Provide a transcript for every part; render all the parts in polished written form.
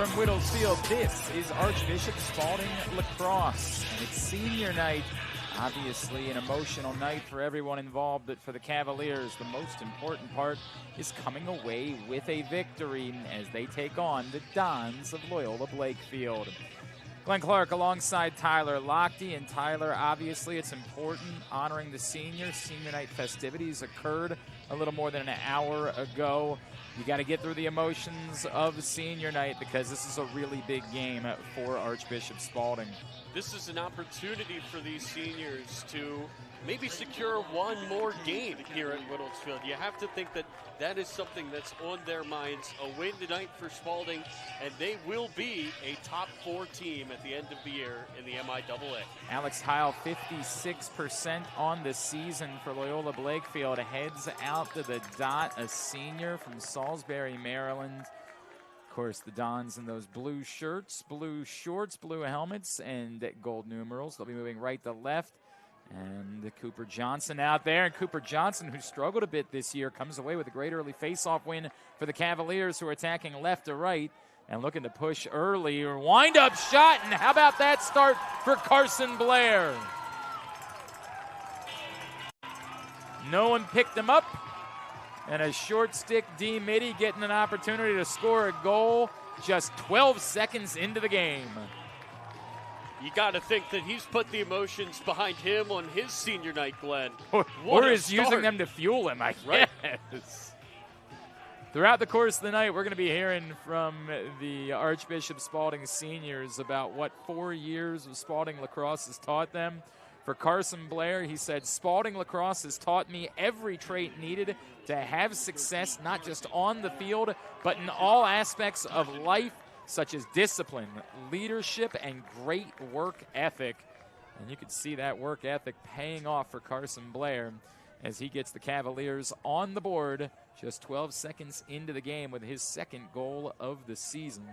From Whittles Field, this is Archbishop Spalding Lacrosse. And it's senior night, obviously an emotional night for everyone involved, but for the Cavaliers, the most important part is coming away with a victory as they take on the Dons of Loyola Blakefield. Glenn Clark alongside Tyler Lochte, and Tyler, obviously it's important honoring the seniors. Senior night festivities occurred a little more than an hour ago. You got to get through the emotions of senior night because this is a really big game for Archbishop Spalding. This is an opportunity for these seniors to maybe secure one more game here at Whittles Field. You have to think that that is something that's on their minds. A win tonight for Spalding, and they will be a top 4 team at the end of the year in the MIAA. Alex Heil, 56% on the season for Loyola Blakefield, heads out to the dot, a senior from Salisbury, Maryland. Of course, the Dons in those blue shirts, blue shorts, blue helmets, and gold numerals. They'll be moving right to left. And Cooper Johnson out there. And Cooper Johnson, who struggled a bit this year, comes away with a great early face-off win for the Cavaliers, who are attacking left to right and looking to push early. Wind-up shot, and how about that start for Carson Blair? No one picked him up. And a short stick D Mitty getting an opportunity to score a goal just 12 seconds into the game. You got to think that he's put the emotions behind him on his senior night, Glenn. Or is using them to fuel him, I guess. Right. Throughout the course of the night, we're going to be hearing from the Archbishop Spalding seniors about what 4 years of Spalding Lacrosse has taught them. For Carson Blair, he said, Spalding Lacrosse has taught me every trait needed to have success, not just on the field, but in all aspects of life, such as discipline, leadership, and great work ethic. And you can see that work ethic paying off for Carson Blair as he gets the Cavaliers on the board just 12 seconds into the game with his second goal of the season.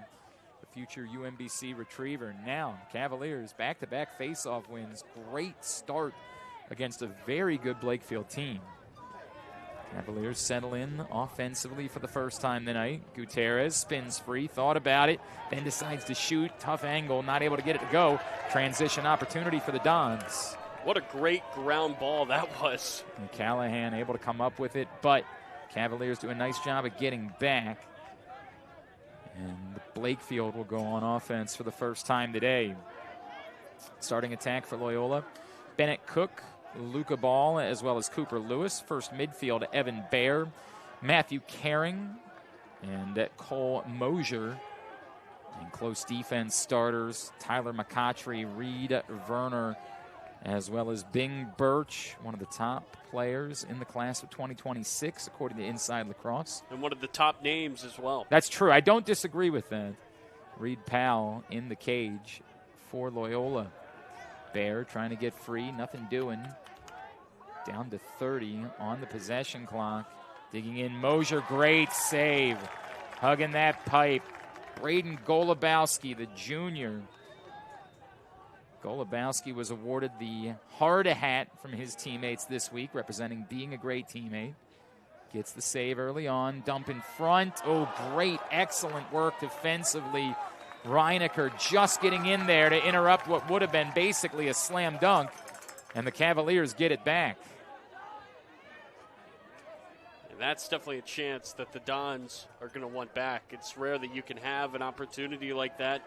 The future UMBC retriever. Now, Cavaliers back-to-back face-off wins. Great start against a very good Blakefield team. Cavaliers settle in offensively for the first time tonight. Gutierrez spins free, thought about it, then decides to shoot. Tough angle, not able to get it to go. Transition opportunity for the Dons. What a great ground ball that was. And Callahan able to come up with it, but Cavaliers do a nice job of getting back. And Blakefield will go on offense for the first time today. Starting attack for Loyola. Bennett Cook, Luca Ball, as well as Cooper Lewis. First midfield, Evan Baer, Matthew Caring, and Cole Mosier. And close defense starters, Tyler McCautry, Reed Verner, as well as Bing Birch, one of the top players in the class of 2026, according to Inside Lacrosse. And one of the top names as well. That's true. I don't disagree with that. Reed Powell in the cage for Loyola. Bear trying to get free, nothing doing. Down to 30 on the possession clock. Digging in, Mosier, great save. Hugging that pipe. Braden Golubowski, the junior. Golubowski was awarded the hard hat from his teammates this week, representing being a great teammate. Gets the save early on, dump in front. Oh, great, excellent work defensively. Reinecker just getting in there to interrupt what would have been basically a slam dunk, and the Cavaliers get it back. And that's definitely a chance that the Dons are going to want back. It's rare that you can have an opportunity like that.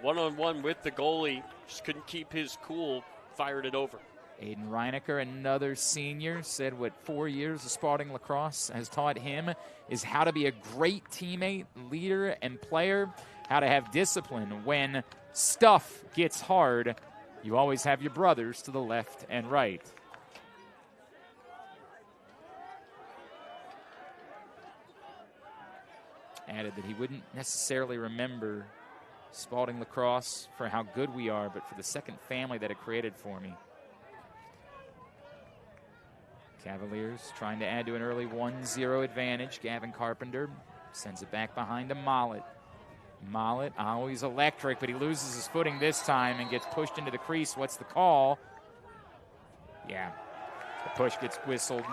One-on-one with the goalie, just couldn't keep his cool, fired it over. Aiden Reinecker, another senior, said what 4 years of Spalding Lacrosse has taught him is how to be a great teammate, leader, and player, how to have discipline. When stuff gets hard, you always have your brothers to the left and right. Added that he wouldn't necessarily remember Spalding Lacrosse for how good we are, but for the second family that it created for me. Cavaliers trying to add to an early 1-0 advantage. Gavin Carpenter sends it back behind to Mollett. Mollett, always electric, but he loses his footing this time and gets pushed into the crease. What's the call? Yeah, the push gets whistled.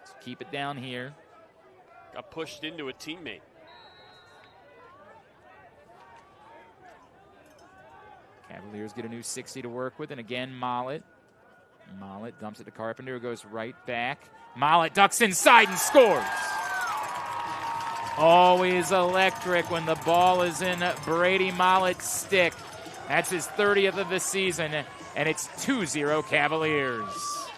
So keep it down here. Got pushed into a teammate. Cavaliers get a new 60 to work with, and again, Mollett. Mollett dumps it to Carpenter, who goes right back. Mollett ducks inside and scores. Always electric when the ball is in Brady Mollett's stick. That's his 30th of the season, and it's 2-0 Cavaliers.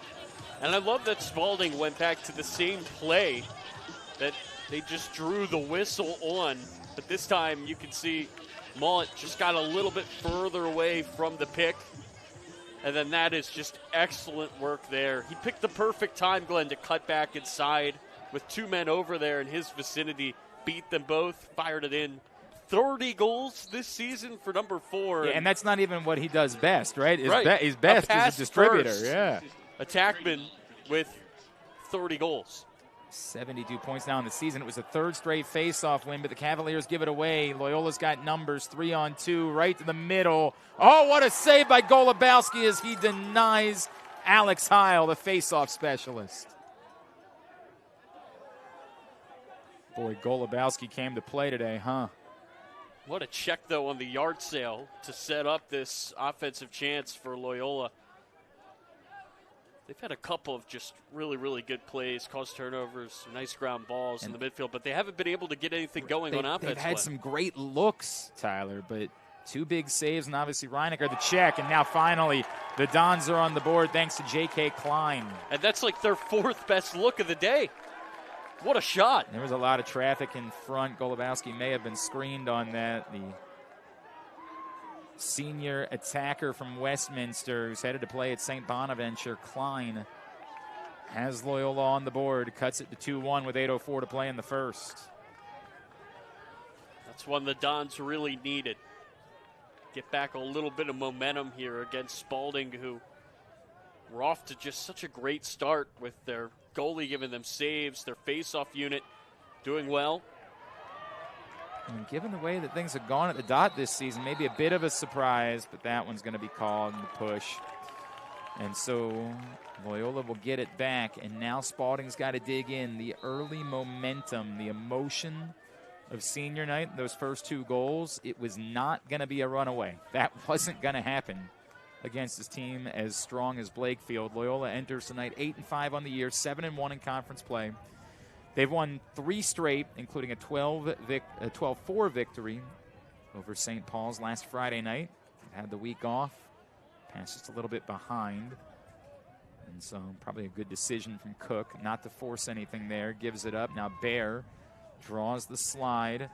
And I love that Spalding went back to the same play that they just drew the whistle on. But this time you can see Mollett just got a little bit further away from the pick. And then that is just excellent work there. He picked the perfect time, Glenn, to cut back inside with 2 men over there in his vicinity. Beat them both, fired it in. 30 goals this season for number 4. Yeah, and that's not even what he does best, right? His A best pass is a distributor. first. Yeah. Attackman with 30 goals. 72 points now in the season. It was a 3rd straight face-off win, but the Cavaliers give it away. Loyola's got numbers, 3-on-2, right to the middle. Oh, what a save by Golubowski as he denies Alex Heil, the face-off specialist. Boy, Golubowski came to play today, huh? What a check, though, on the yard sale to set up this offensive chance for Loyola. They've had a couple of just really, really good plays, caused turnovers, nice ground balls in the midfield, but they haven't been able to get anything going on offense. They've had some great looks, Tyler, but 2 big saves, and obviously Reinecker the check, and now finally the Dons are on the board thanks to J.K. Klein. And that's like their 4th best look of the day. What a shot. There was a lot of traffic in front. Golubowski may have been screened on that. The senior attacker from Westminster, who's headed to play at St. Bonaventure, Klein, has Loyola on the board, cuts it to 2-1 with 8:04 to play in the first. That's one the Dons really needed. Get back a little bit of momentum here against Spalding, who were off to just such a great start with their goalie giving them saves, their face-off unit doing well. And given the way that things have gone at the Dot this season, maybe a bit of a surprise, but that one's going to be called in the push. And so Loyola will get it back, and now Spalding's got to dig in. The early momentum, the emotion of senior night, those first 2 goals, it was not going to be a runaway. That wasn't going to happen against this team as strong as Blakefield. Loyola enters tonight 8-5 on the year, 7-1 in conference play. They've won 3 straight, including a 12-4 victory over St. Paul's last Friday night. Had the week off, passed just a little bit behind. And so probably a good decision from Cook not to force anything there. Gives it up. Now Bear draws the slide.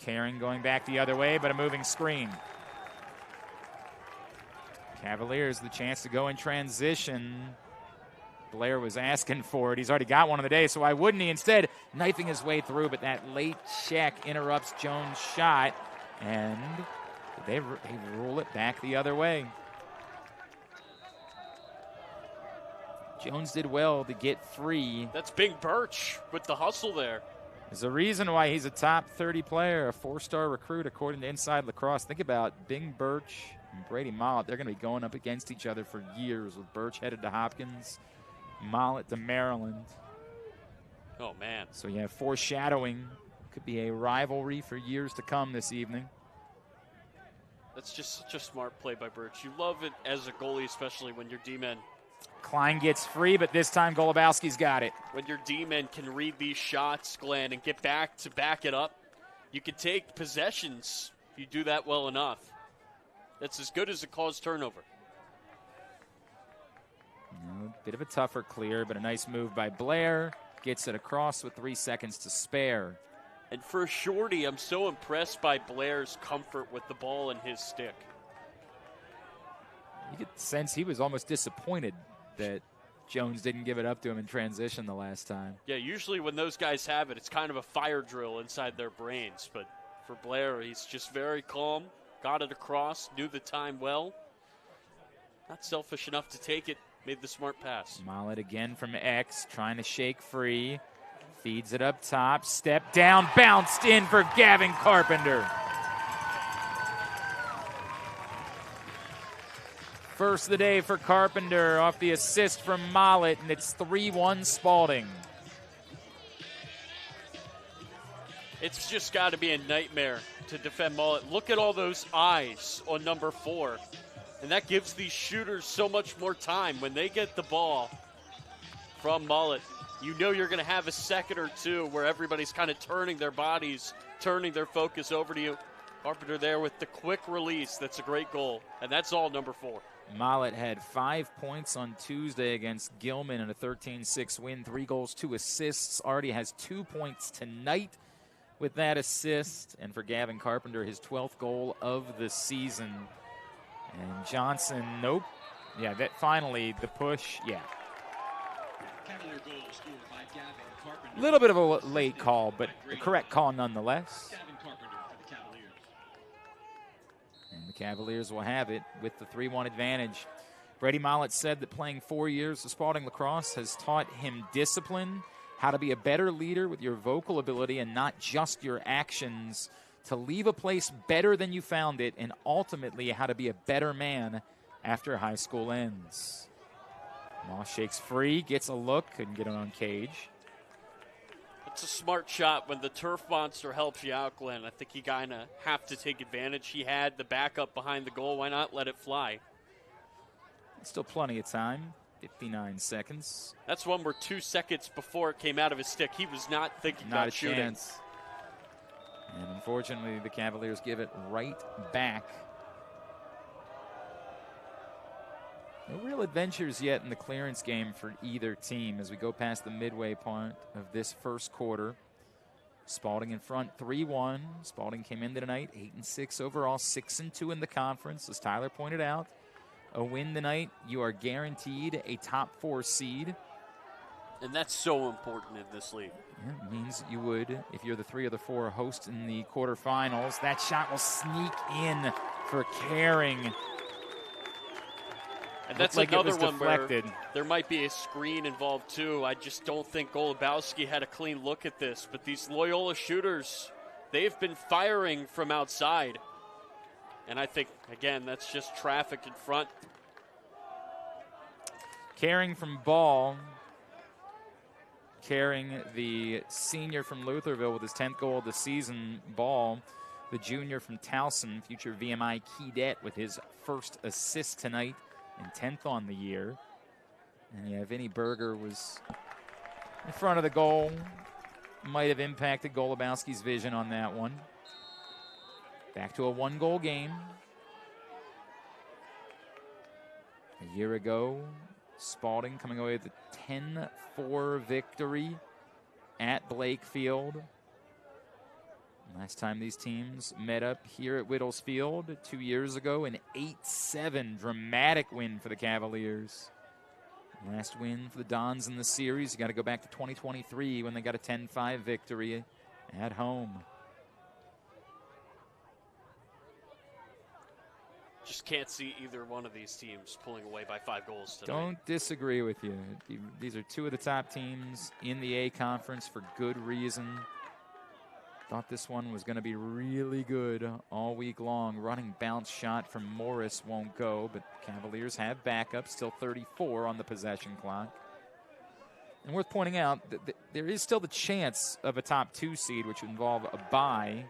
Caring going back the other way, but a moving screen. Cavaliers the chance to go in transition. Blair was asking for it. He's already got one of the day, so why wouldn't he? Instead, knifing his way through, but that late check interrupts Jones' shot, and they rule it back the other way. Jones did well to get free. That's Bing Birch with the hustle there. There's a reason why he's a top 30 player, a 4-star recruit according to Inside Lacrosse. Think about Bing Birch and Brady Mollett. They're going to be going up against each other for years, with Birch headed to Hopkins, Mollett to Maryland. Oh, man. So you have foreshadowing. Could be a rivalry for years to come this evening. That's just such a smart play by Birch. You love it as a goalie, especially when your D-men. Klein gets free, but this time Golubowski's got it. When your D-men can read these shots, Glenn, and get back to back it up, you can take possessions if you do that well enough. That's as good as a caused turnover. Bit of a tougher clear, but a nice move by Blair. Gets it across with 3 seconds to spare. And for a shorty, I'm so impressed by Blair's comfort with the ball in his stick. You get the sense he was almost disappointed that Jones didn't give it up to him in transition the last time. Yeah, usually when those guys have it, it's kind of a fire drill inside their brains. But for Blair, he's just very calm, got it across, knew the time well. Not selfish enough to take it, made the smart pass. Mollett again from X, trying to shake free. Feeds it up top, step down, bounced in for Gavin Carpenter. First of the day for Carpenter off the assist from Mollett, and it's 3-1 Spalding. It's just got to be a nightmare to defend Mullet. Look at all those eyes on number 4. And that gives these shooters so much more time. When they get the ball from Mullet, you know you're going to have a second or two where everybody's kind of turning their bodies, turning their focus over to you. Carpenter there with the quick release. That's a great goal. And that's all number 4. Mullet had 5 points on Tuesday against Gilman in a 13-6 win, 3 goals, 2 assists. Already has 2 points tonight with that assist. And for Gavin Carpenter, his 12th goal of the season. And Johnson, nope. Yeah, that finally, the push, yeah. Cavalier goal scored by Gavin Carpenter. A little bit of a late call, but the correct call nonetheless. Gavin Carpenter for the Cavaliers. And the Cavaliers will have it with the 3-1 advantage. Brady Mullet said that playing 4 years of Spalding Lacrosse has taught him discipline, how to be a better leader with your vocal ability and not just your actions, to leave a place better than you found it, and ultimately how to be a better man after high school ends. Moss shakes free, gets a look, couldn't get it on cage. It's a smart shot when the turf monster helps you out, Glenn. I think you kind of have to take advantage. He had the backup behind the goal. Why not let it fly? Still plenty of time, 59 seconds. That's one where 2 seconds before it came out of his stick, he was not thinking about shooting. Not a chance. And unfortunately, the Cavaliers give it right back. No real adventures yet in the clearance game for either team as we go past the midway point of this first quarter. Spalding in front 3-1. Spalding came into tonight 8-6 overall, 6-2 in the conference. As Tyler pointed out, a win tonight, you are guaranteed a top 4 seed. And that's so important in this league. Yeah, it means you would, if you're the 3 or the 4 host in the quarterfinals. That shot will sneak in for Caring. And that's like another one deflected. Where there might be a screen involved too. I just don't think Golubowski had a clean look at this. But these Loyola shooters, they've been firing from outside. And I think, again, that's just traffic in front. Caring from ball. Caring, the senior from Lutherville with his 10th goal of the season. Ball, the junior from Towson, future VMI Keydette with his first assist tonight and 10th on the year. And yeah, Vinny Berger was in front of the goal. Might have impacted Golubowski's vision on that one. Back to a 1-goal game. A year ago, Spalding coming away with a 10-4 victory at Blakefield. Last time these teams met up here at Whittles Field 2 years ago, an 8-7 dramatic win for the Cavaliers. Last win for the Dons in the series. You got to go back to 2023 when they got a 10-5 victory at home. Just can't see either one of these teams pulling away by 5 goals tonight. Don't disagree with you. These are 2 of the top teams in the A conference for good reason. Thought this one was going to be really good all week long. Running bounce shot from Morris won't go, but Cavaliers have backup, still 34 on the possession clock. And worth pointing out that there is still the chance of a top 2 seed, which would involve a bye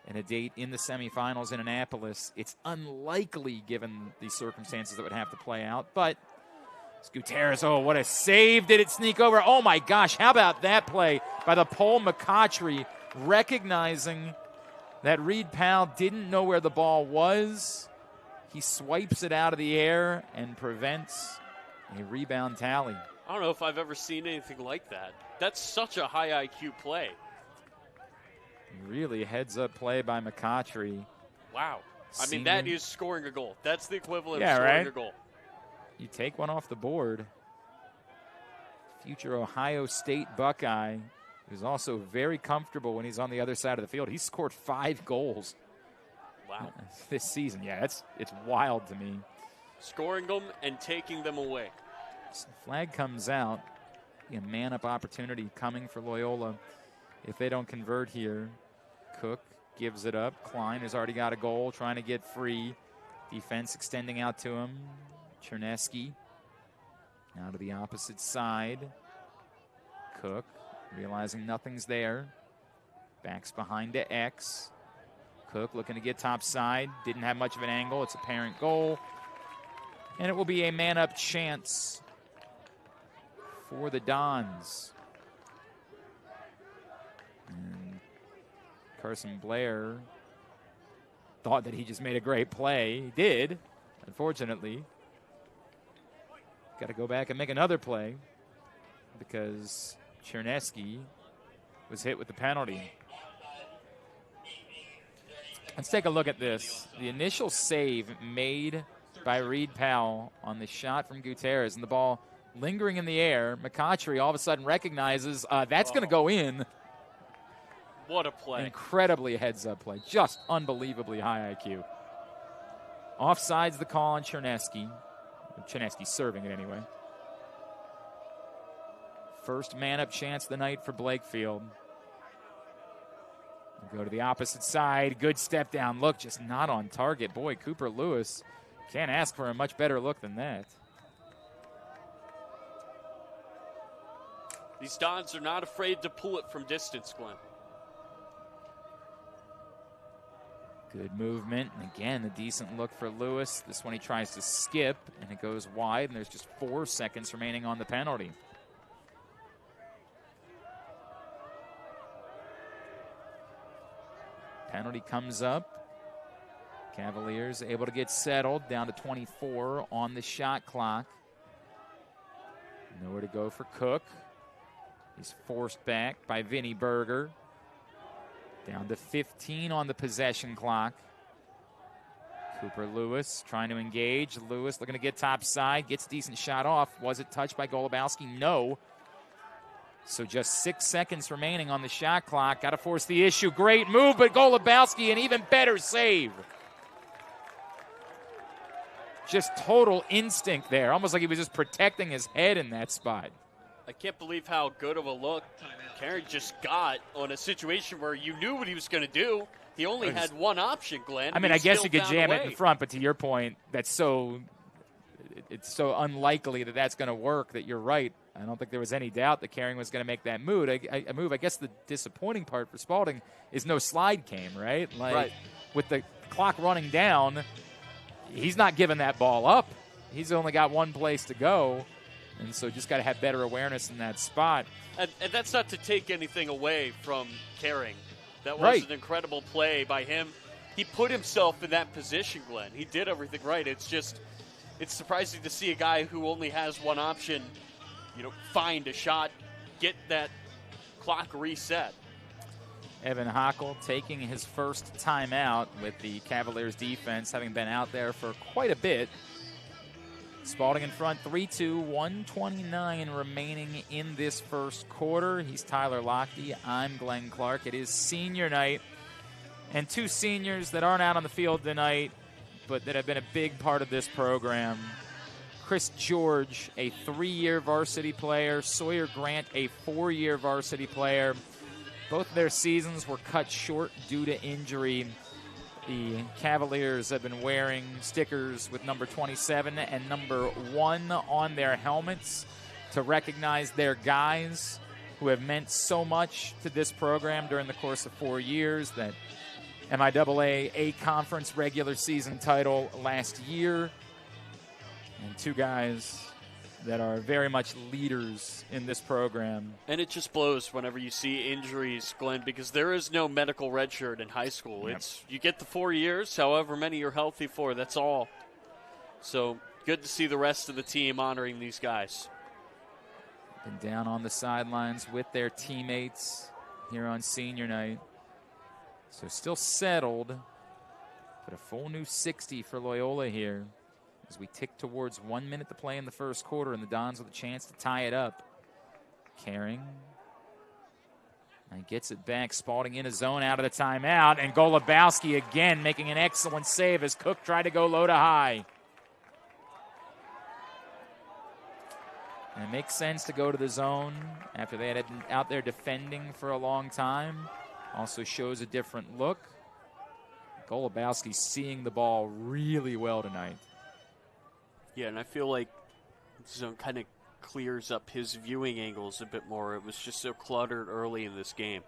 and a date in the semifinals in Annapolis. It's unlikely given the circumstances that would have to play out, but Gutierrez, oh, what a save. Did it sneak over? Oh, my gosh, how about that play by the Paul McCautry, recognizing that Reed Powell didn't know where the ball was. He swipes it out of the air and prevents a rebound tally. I don't know if I've ever seen anything like that. That's such a high IQ play. Really heads-up play by McCautry. Wow. I mean, that is scoring a goal. That's the equivalent of scoring right? a goal. You take one off the board. Future Ohio State Buckeye, who's also very comfortable when he's on the other side of the field. He's scored 5 goals. Wow. This season. Yeah, it's wild to me. Scoring them and taking them away. So flag comes out. A man-up opportunity coming for Loyola if they don't convert here. Cook gives it up. Klein has already got a goal, trying to get free. Defense extending out to him. Chernesky now to the opposite side. Cook realizing nothing's there. Backs behind to X. Cook looking to get top side. Didn't have much of an angle. It's a parent goal. And it will be a man-up chance for the Dons. And Carson Blair thought that he just made a great play. He did, unfortunately. Got to go back and make another play because Chernesky was hit with the penalty. Let's take a look at this. The initial save made by Reed Powell on the shot from Gutierrez, and the ball lingering in the air. McCautry all of a sudden recognizes that's going to go in. What a play. Incredibly heads-up play. Just unbelievably high IQ. Offside's the call on Chernesky. Chernesky serving it anyway. First man-up chance of the night for Blakefield. Go to the opposite side. Good step down look, just not on target. Boy, Cooper Lewis can't ask for a much better look than that. These Dons are not afraid to pull it from distance, Glenn. Good movement. And again, a decent look for Lewis. This one he tries to skip, and it goes wide, and there's just 4 seconds remaining on the penalty. Penalty comes up. Cavaliers able to get settled, down to 24 on the shot clock. Nowhere to go for Cook. He's forced back by Vinny Berger. Down to 15 on the possession clock. Cooper Lewis trying to engage. Lewis looking to get top side. Gets a decent shot off. Was it touched by Golubowski? No. So just 6 seconds remaining on the shot clock. Got to force the issue. Great move, but Golubowski, an even better save. Just total instinct there. Almost like he was just protecting his head in that spot. I can't believe how good of a look Carey just got on a situation where you knew what he was going to do. He only had one option, Glenn. I mean, I guess you could jam it in front, but to your point, it's so unlikely that that's going to work that you're right. I don't think there was any doubt that Carey was going to make that move. I guess the disappointing part for Spalding is no slide came, right? Right. With the clock running down, he's not giving that ball up. He's only got one place to go. And so just got to have better awareness in that spot. And that's not to take anything away from Carey. That was right. An incredible play by him. He put himself in that position, Glenn. He did everything right. It's surprising to see a guy who only has one option, find a shot, get that clock reset. Evan Hockel taking his first timeout with the Cavaliers defense, having been out there for quite a bit. Spalding in front, 3-2, 1:29 remaining in this first quarter. He's Tyler Lochte. I'm Glenn Clark. It is senior night, and two seniors that aren't out on the field tonight, but that have been a big part of this program. Chris George, a 3-year varsity player. Sawyer Grant, a 4-year varsity player. Both of their seasons were cut short due to injury. The Cavaliers have been wearing stickers with number 27 and number 1 on their helmets to recognize their guys who have meant so much to this program during the course of 4 years. That MIAA A conference regular season title last year. And two guys that are very much leaders in this program. And it just blows whenever you see injuries, Glenn, because there is no medical redshirt in high school. Yep. You get the 4 years, however many you're healthy for, that's all. So good to see the rest of the team honoring these guys. Been down on the sidelines with their teammates here on senior night. So still settled, but a full new 60 for Loyola here as we tick towards 1 minute to play in the first quarter, and the Dons with a chance to tie it up. Caring. And gets it back. Spalding in his zone out of the timeout. And Golubowski again making an excellent save as Cook tried to go low to high. And it makes sense to go to the zone after they had been out there defending for a long time. Also shows a different look. Golubowski seeing the ball really well tonight. Yeah, and I feel like zone kind of clears up his viewing angles a bit more. It was just so cluttered early in this game.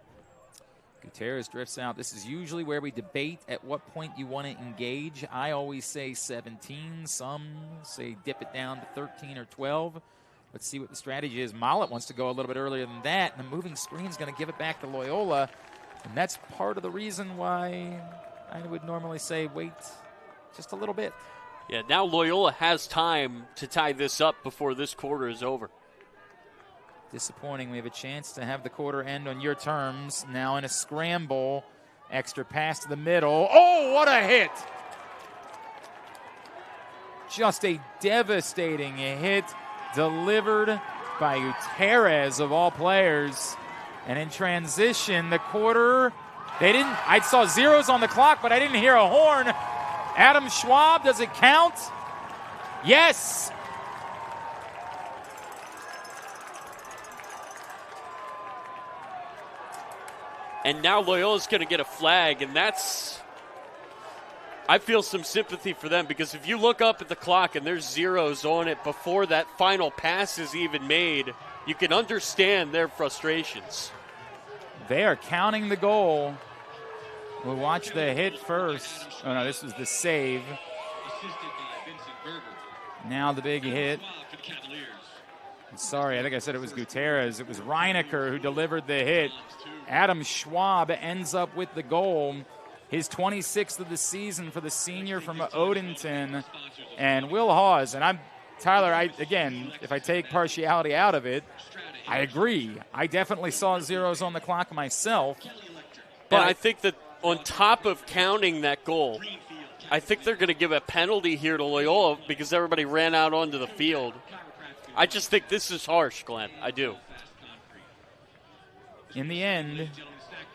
Gutierrez drifts out. This is usually where we debate at what point you want to engage. I always say 17. Some say dip it down to 13 or 12. Let's see what the strategy is. Mollett wants to go a little bit earlier than that, and the moving screen is going to give it back to Loyola. And that's part of the reason why I would normally say wait just a little bit. Yeah, now Loyola has time to tie this up before this quarter is over. Disappointing. We have a chance to have the quarter end on your terms. Now in a scramble. Extra pass to the middle. Oh, what a hit! Just a devastating hit delivered by Gutierrez of all players. And in transition, the quarter, I saw zeros on the clock, but I didn't hear a horn. Adam Schwab, does it count? Yes. And now Loyola's going to get a flag, and I feel some sympathy for them, because if you look up at the clock and there's zeros on it before that final pass is even made, you can understand their frustrations. They are counting the goal. We'll watch the hit first. Oh, no, this was the save. Now the big hit. Sorry, I think I said it was Gutierrez. It was Reinecker who delivered the hit. Adam Schwab ends up with the goal. His 26th of the season for the senior from Odenton. And Will Hawes, and Tyler, again, if I take partiality out of it, I agree. I definitely saw zeros on the clock myself. But I think that on top of counting that goal, I think they're going to give a penalty here to Loyola because everybody ran out onto the field. I just think this is harsh, Glenn. I do. In the end,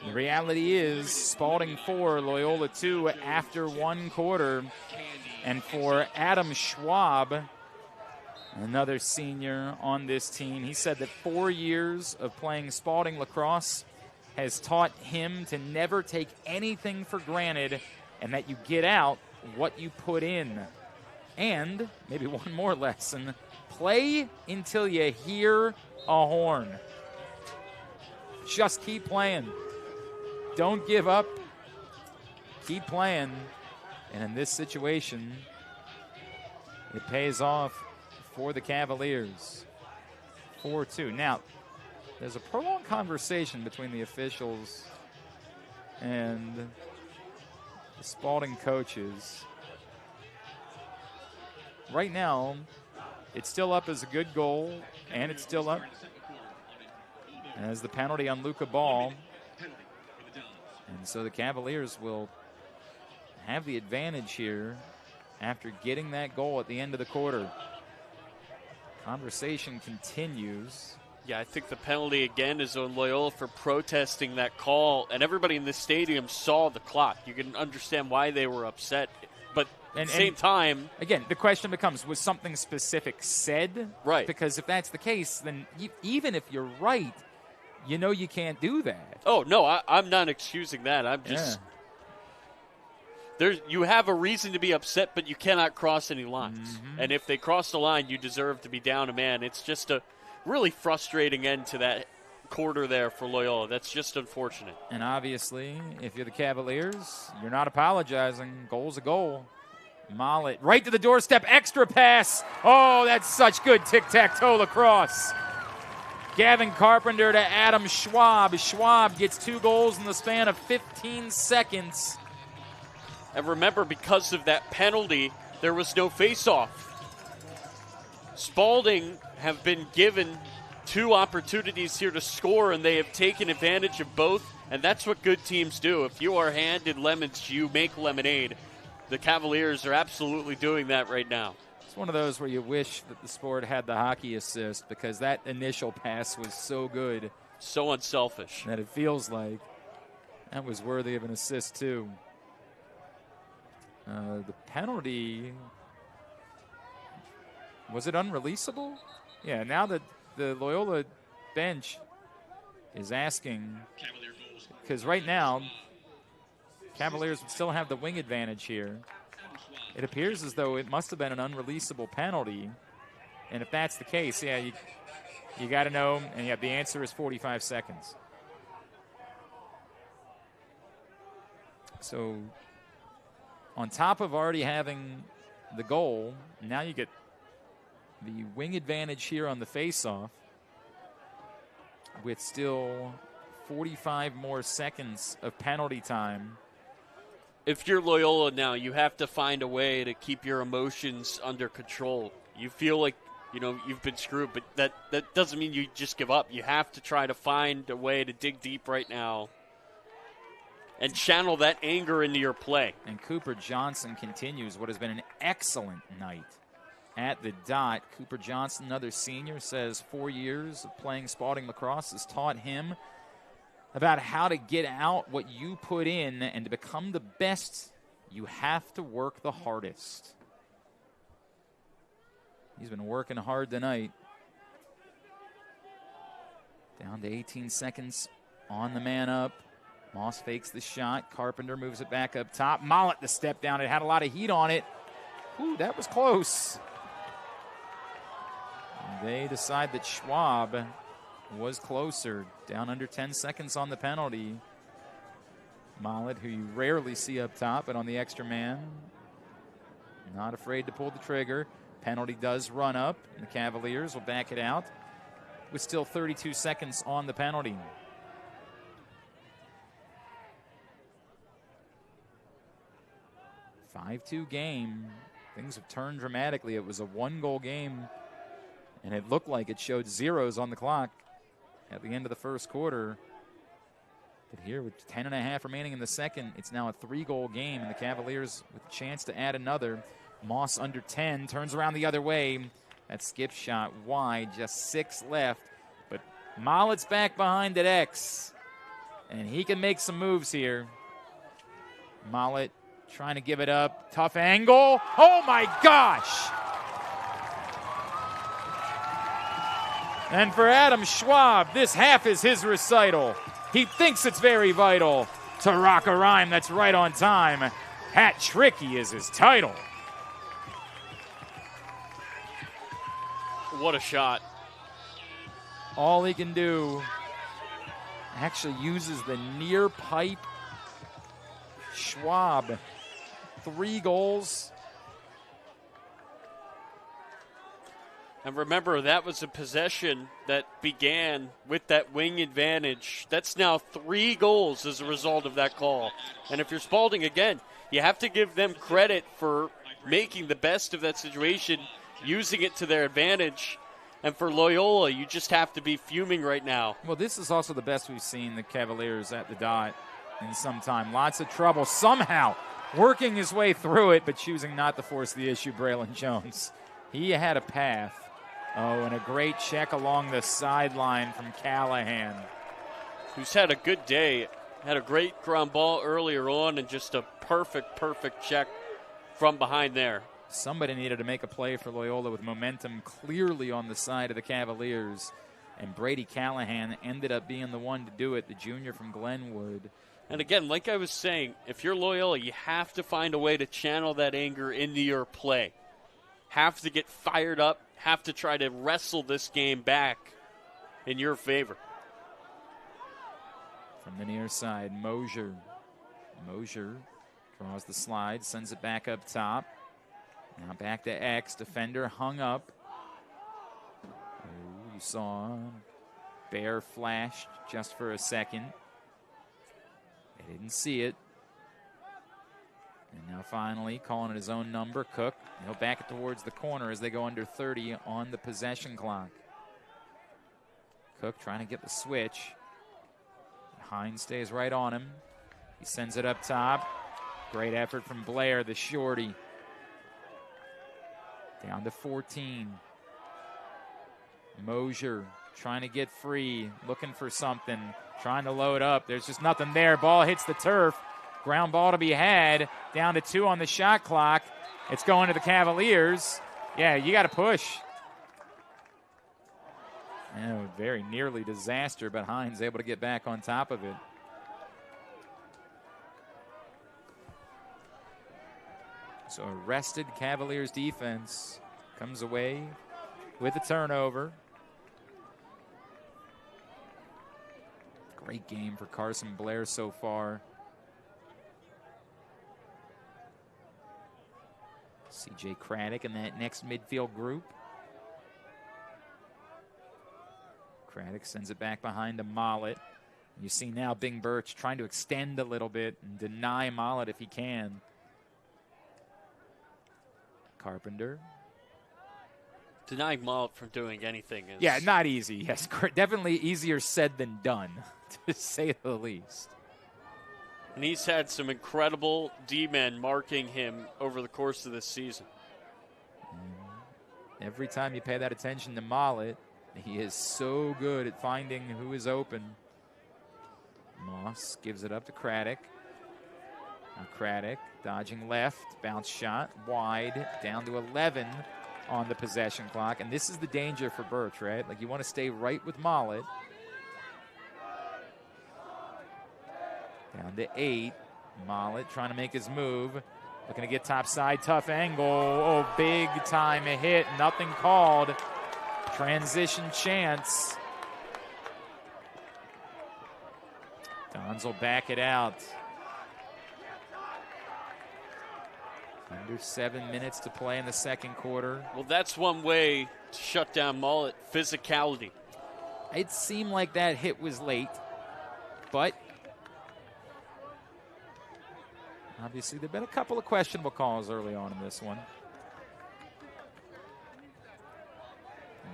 the reality is Spalding 4, Loyola 2 after one quarter. And for Adam Schwab, another senior on this team, he said that 4 years of playing Spalding lacrosse has taught him to never take anything for granted and that you get out what you put in. And maybe one more lesson, play until you hear a horn. Just keep playing. Don't give up. Keep playing. And in this situation, it pays off for the Cavaliers. 4-2. Now, there's a prolonged conversation between the officials and the Spalding coaches. Right now, it's still up as a good goal, and it's still up as the penalty on Luca Ball. And so the Cavaliers will have the advantage here after getting that goal at the end of the quarter. Conversation continues. Yeah, I think the penalty again is on Loyola for protesting that call, and everybody in the stadium saw the clock. You can understand why they were upset, but at the same time... Again, the question becomes, was something specific said? Right. Because if that's the case, then even if you're right, you know you can't do that. Oh, no, I'm not excusing that. I'm just... Yeah. You have a reason to be upset, but you cannot cross any lines. Mm-hmm. And if they cross the line, you deserve to be down a man. It's just a really frustrating end to that quarter there for Loyola. That's just unfortunate. And obviously, if you're the Cavaliers, you're not apologizing. Goal's a goal. Mollett right to the doorstep, extra pass. Oh, that's such good tic-tac-toe lacrosse. Gavin Carpenter to Adam Schwab. Schwab gets 2 goals in the span of 15 seconds. And remember, because of that penalty, there was no face-off. Spalding have been given 2 opportunities here to score, and they have taken advantage of both, and that's what good teams do. If you are handed lemons, you make lemonade. The Cavaliers are absolutely doing that right now. It's one of those where you wish that the sport had the hockey assist, because that initial pass was so good. So unselfish. That it feels like that was worthy of an assist, too. The penalty, was it unreleasable? Yeah, now that the Loyola bench is asking, because right now, Cavaliers would still have the wing advantage here. It appears as though it must have been an unreleasable penalty. And if that's the case, yeah, you got to know, and yeah, the answer is 45 seconds. So on top of already having the goal, now you get the wing advantage here on the faceoff with still 45 more seconds of penalty time. If you're Loyola now, you have to find a way to keep your emotions under control. You feel like, you've been screwed, but that doesn't mean you just give up. You have to try to find a way to dig deep right now and channel that anger into your play. And Cooper Johnson continues what has been an excellent night at the dot. Cooper Johnson, another senior, says 4 years of playing Spalding lacrosse has taught him about how to get out what you put in, and to become the best, you have to work the hardest. He's been working hard tonight. Down to 18 seconds on the man up. Moss fakes the shot. Carpenter moves it back up top. Mollett the step down. It had a lot of heat on it. Ooh, that was close. They decide that Schwab was closer. Down under 10 seconds on the penalty. Mollett, who you rarely see up top, but on the extra man, not afraid to pull the trigger. Penalty does run up, and the Cavaliers will back it out with still 32 seconds on the penalty. 5-2 game. Things have turned dramatically. It was a one-goal game, and it looked like it showed zeros on the clock at the end of the first quarter. But here, with 10.5 remaining in the second, it's now a 3-goal game, and the Cavaliers with a chance to add another. Moss under 10, turns around the other way. That skip shot wide, just 6 left. But Mollett's back behind at X, and he can make some moves here. Mollett trying to give it up. Tough angle. Oh, my gosh. And for Adam Schwab, this half is his recital. He thinks it's very vital to rock a rhyme that's right on time. Hat Tricky is his title. What a shot. All he can do actually uses the near pipe. Schwab, 3 goals. And remember, that was a possession that began with that wing advantage. That's now 3 goals as a result of that call. And if you're Spalding, again, you have to give them credit for making the best of that situation, using it to their advantage. And for Loyola, you just have to be fuming right now. Well, this is also the best we've seen the Cavaliers at the dot in some time. Lots of trouble. Somehow working his way through it, but choosing not to force the issue, Braylon Jones. He had a path. Oh, and a great check along the sideline from Callahan, who's had a good day. Had a great ground ball earlier on, and just a perfect check from behind there. Somebody needed to make a play for Loyola with momentum clearly on the side of the Cavaliers, and Brady Callahan ended up being the one to do it, the junior from Glenwood. And again, like I was saying, if you're Loyola, you have to find a way to channel that anger into your play. Have to get fired up, have to try to wrestle this game back in your favor. From the near side, Mosier draws the slide, sends it back up top. Now back to X, defender hung up. Oh, you saw Bear flashed just for a second. They didn't see it. And now finally calling it his own number, Cook. He'll back it towards the corner as they go under 30 on the possession clock. Cook trying to get the switch. Hines stays right on him. He sends it up top. Great effort from Blair, the shorty. Down to 14. Mosier trying to get free, looking for something, trying to load up. There's just nothing there. Ball hits the turf. Ground ball to be had. Down to 2 on the shot clock. It's going to the Cavaliers. Yeah, you got to push. Oh, very nearly disaster, but Hines able to get back on top of it. So a rested Cavaliers defense comes away with a turnover. Great game for Carson Blair so far. C.J. Craddock in that next midfield group. Craddock sends it back behind to Mollett. You see now Bing Birch trying to extend a little bit and deny Mollett if he can. Carpenter. Denying Mollett from doing anything is... Yeah, not easy. Yes, definitely easier said than done, to say the least. And he's had some incredible D-men marking him over the course of this season. Every time you pay that attention to Mollett, he is so good at finding who is open. Moss gives it up to Craddock. Now Craddock dodging left, bounce shot, wide, down to 11 on the possession clock. And this is the danger for Birch, right? Like, you want to stay right with Mollett. Down to 8. Mollett trying to make his move. Looking to get top side, tough angle. Oh, big time hit, nothing called. Transition chance. Dons will back it out. Under 7 minutes to play in the second quarter. Well, that's one way to shut down Mollett, physicality. It seemed like that hit was late, but obviously there have been a couple of questionable calls early on in this one.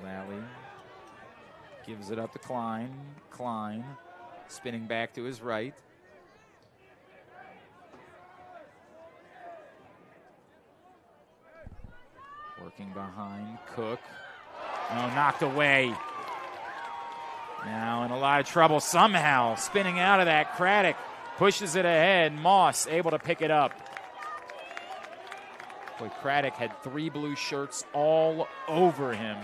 Lally gives it up to Klein. Klein spinning back to his right. Working behind Cook. Oh, knocked away. Now in a lot of trouble somehow. Spinning out of that. Craddock pushes it ahead. Moss able to pick it up. Boy, Craddock had 3 blue shirts all over him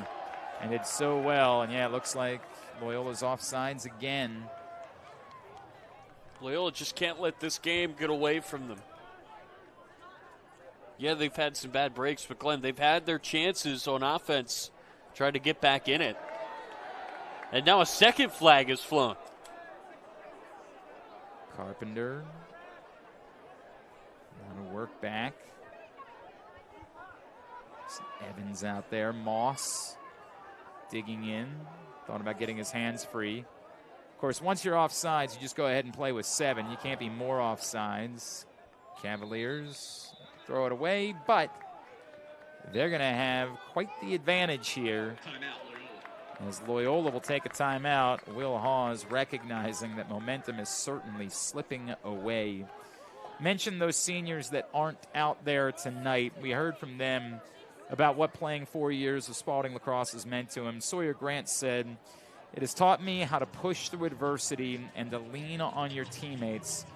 and did so well. And yeah, it looks like Loyola's offsides again. Loyola just can't let this game get away from them. Yeah, they've had some bad breaks, but Glenn, they've had their chances on offense trying to get back in it. And now a second flag is flown. Carpenter. Want to work back. Evans out there. Moss digging in. Thought about getting his hands free. Of course, once you're offsides, you just go ahead and play with 7. You can't be more offsides. Cavaliers throw it away, but they're going to have quite the advantage here. As Loyola will take a timeout, Will Hawes recognizing that momentum is certainly slipping away. Mention those seniors that aren't out there tonight. We heard from them about what playing 4 years of Spalding Lacrosse has meant to him. Sawyer Grant said, "It has taught me how to push through adversity and to lean on your teammates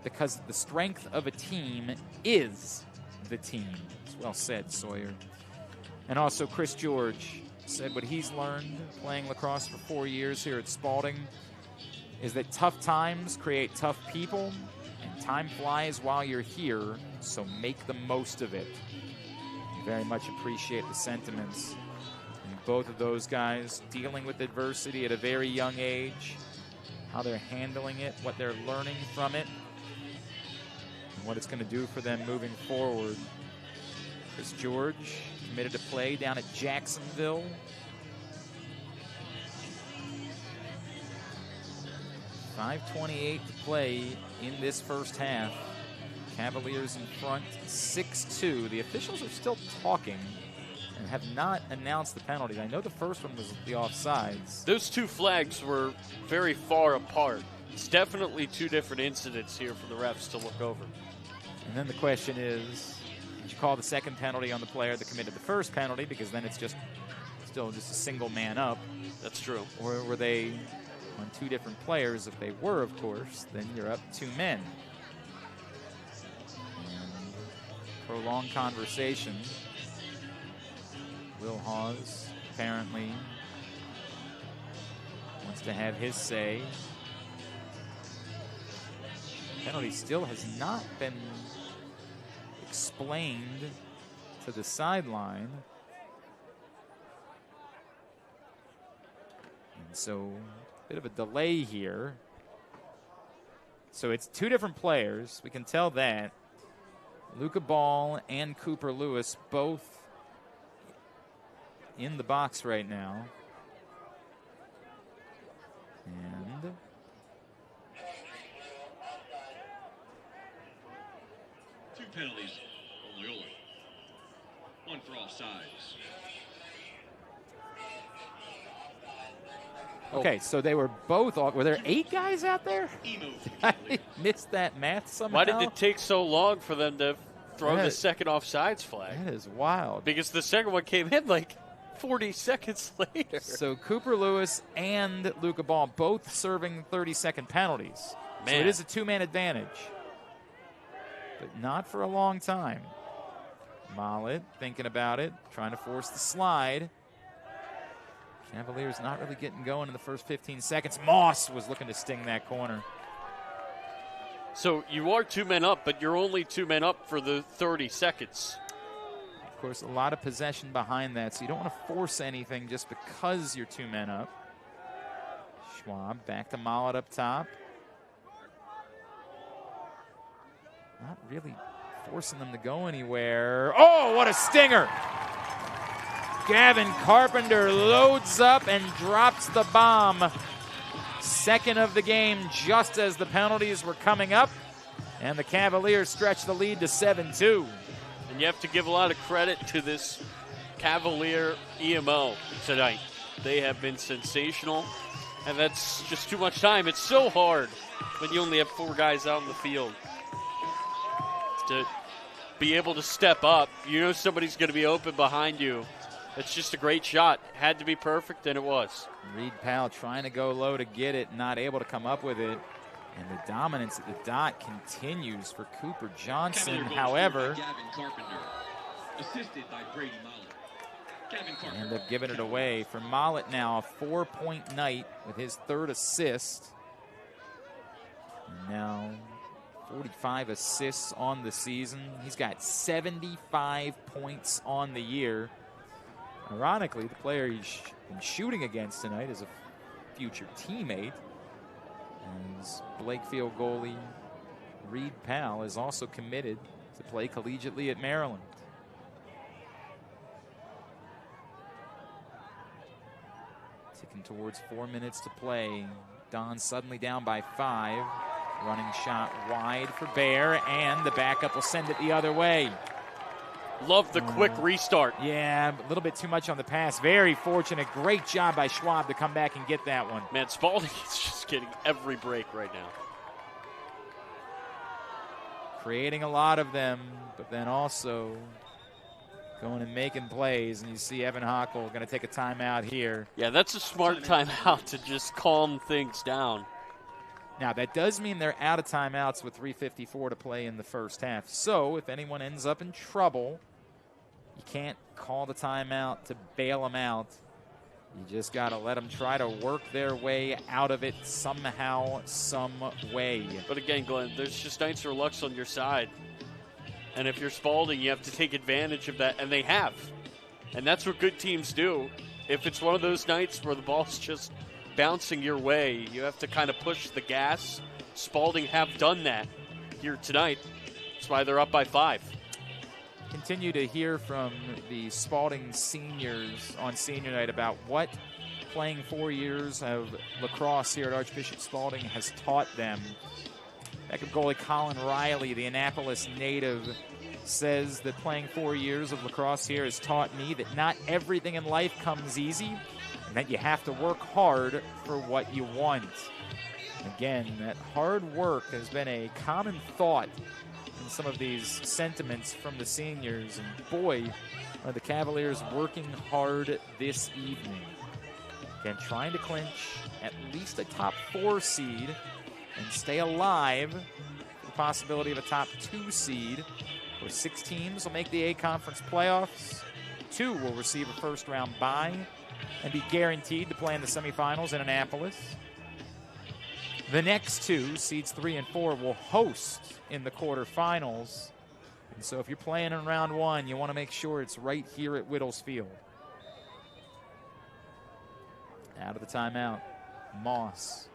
because the strength of a team is the team." It's well said, Sawyer. And also Chris George said what he's learned playing lacrosse for 4 years here at Spalding is that tough times create tough people, and time flies while you're here, so make the most of it. Very much appreciate the sentiments. And both of those guys dealing with adversity at a very young age, how they're handling it, what they're learning from it, and what it's going to do for them moving forward. Chris George committed to play down at Jacksonville. .5:28 to play in this first half. Cavaliers in front, 6-2. The officials are still talking and have not announced the penalties. I know the first one was the offsides. Those two flags were very far apart. It's definitely two different incidents here for the refs to look over. And then the question is, did you call the second penalty on the player that committed the first penalty, because then it's still just a single man up? That's true. Or were they on 2 different players? If they were, of course, then you're up 2 men. Prolonged conversation. Will Hawes apparently wants to have his say. Penalty still has not been explained to the sideline. And so, a bit of a delay here. So it's 2 different players. We can tell that. Luca Ball and Cooper Lewis both in the box right now. And 2 penalties on Loyola. 1 for offsides. okay, so they were both off. Were there 8 guys out there? I missed that math somehow. Why did it take so long for them to throw the second offsides flag? That is wild. Because the second one came in like 40 seconds later. So Cooper Lewis and Luca Ball both serving 30-second penalties. So it is a 2-man advantage. But not for a long time. Mollett thinking about it, trying to force the slide. Cavaliers not really getting going in the first 15 seconds. Moss was looking to sting that corner. So you are 2 men up, but you're only 2 men up for the 30 seconds. Of course, a lot of possession behind that, so you don't want to force anything just because you're 2 men up. Schwab back to Mollett up top. Not really forcing them to go anywhere. Oh, what a stinger! Gavin Carpenter loads up and drops the bomb. Second of the game just as the penalties were coming up. And the Cavaliers stretch the lead to 7-2. And you have to give a lot of credit to this Cavalier EMO tonight. They have been sensational, and that's just too much time. It's so hard when you only have 4 guys out in the field to be able to step up. You know somebody's going to be open behind you. It's just a great shot. Had to be perfect, and it was. Reed Powell trying to go low to get it, not able to come up with it. And the dominance at the dot continues for Cooper Johnson. However, assisted by Brady Mollett. end up giving it away for Mollett now. A 4-point night with his 3rd assist. And now 45 assists on the season. He's got 75 points on the year. Ironically, the player he's been shooting against tonight is a future teammate. As Blakefield goalie Reed Powell is also committed to play collegiately at Maryland. Ticking towards 4 minutes to play. Don suddenly down by 5. Running shot wide for Bear, and the backup will send it the other way. Love the quick restart. Yeah, a little bit too much on the pass. Very fortunate. Great job by Schwab to come back and get that one. Man, Spalding is just getting every break right now. Creating a lot of them, but then also going and making plays. And you see Evan Hockel going to take a timeout here. Yeah, that's a smart timeout to just calm things down. Now, that does mean they're out of timeouts with 3:54 to play in the first half. So if anyone ends up in trouble, you can't call the timeout to bail them out. You just got to let them try to work their way out of it somehow, some way. But again, Glenn, there's just nights or lucks on your side. And if you're Spalding, you have to take advantage of that, and they have. And that's what good teams do. If it's one of those nights where the ball's just bouncing your way, you have to kind of push the gas. Spalding have done that here tonight. That's why they're up by 5. Continue to hear from the Spalding seniors on senior night about what playing 4 years of lacrosse here at Archbishop Spalding has taught them. Backup goalie Colin Riley, the Annapolis native, says that playing 4 years of lacrosse here has taught me that not everything in life comes easy, and that you have to work hard for what you want. Again, that hard work has been a common thought in some of these sentiments from the seniors. And boy, are the Cavaliers working hard this evening. Again, trying to clinch at least a top 4 seed and stay alive for the possibility of a top 2 seed, where 6 teams will make the A Conference playoffs. 2 will receive a first-round bye and be guaranteed to play in the semifinals in Annapolis. The next 2, seeds 3 and 4, will host in the quarterfinals. And so if you're playing in round 1, you want to make sure it's right here at Whittles Field. Out of the timeout, Moss.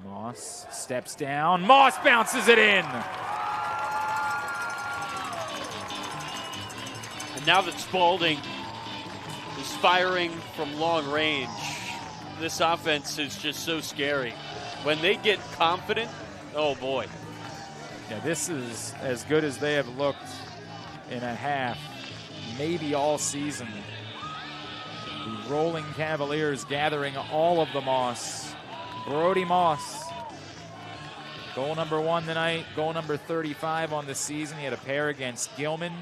Moss steps down. Moss bounces it in. And now that Spalding is firing from long range, this offense is just so scary. When they get confident, oh boy. Yeah, this is as good as they have looked in a half, maybe all season. The rolling Cavaliers gathering all of the moss. Brody Moss, goal number 1 tonight, goal number 35 on the season. He had a pair against Gilman.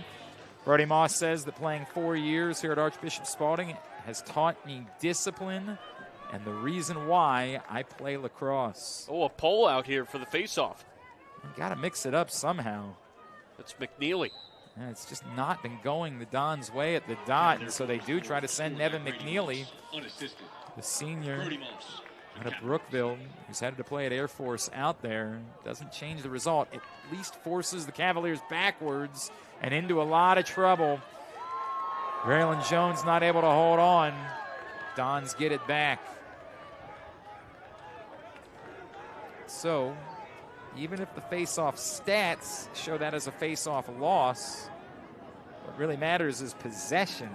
Brody Moss says that playing 4 years here at Archbishop Spalding has taught me discipline and the reason why I play lacrosse. Oh, a pole out here for the faceoff. Got to mix it up somehow. That's McNeely. And it's just not been going the Dons' way at the dot, and so they do try to send Nevin McNeely, the senior out of Brookville, who's headed to play at Air Force out there. Doesn't change the result. At least forces the Cavaliers backwards and into a lot of trouble. Braylon Jones not able to hold on. Dons get it back. So, even if the face-off stats show that as a face-off loss, what really matters is possession.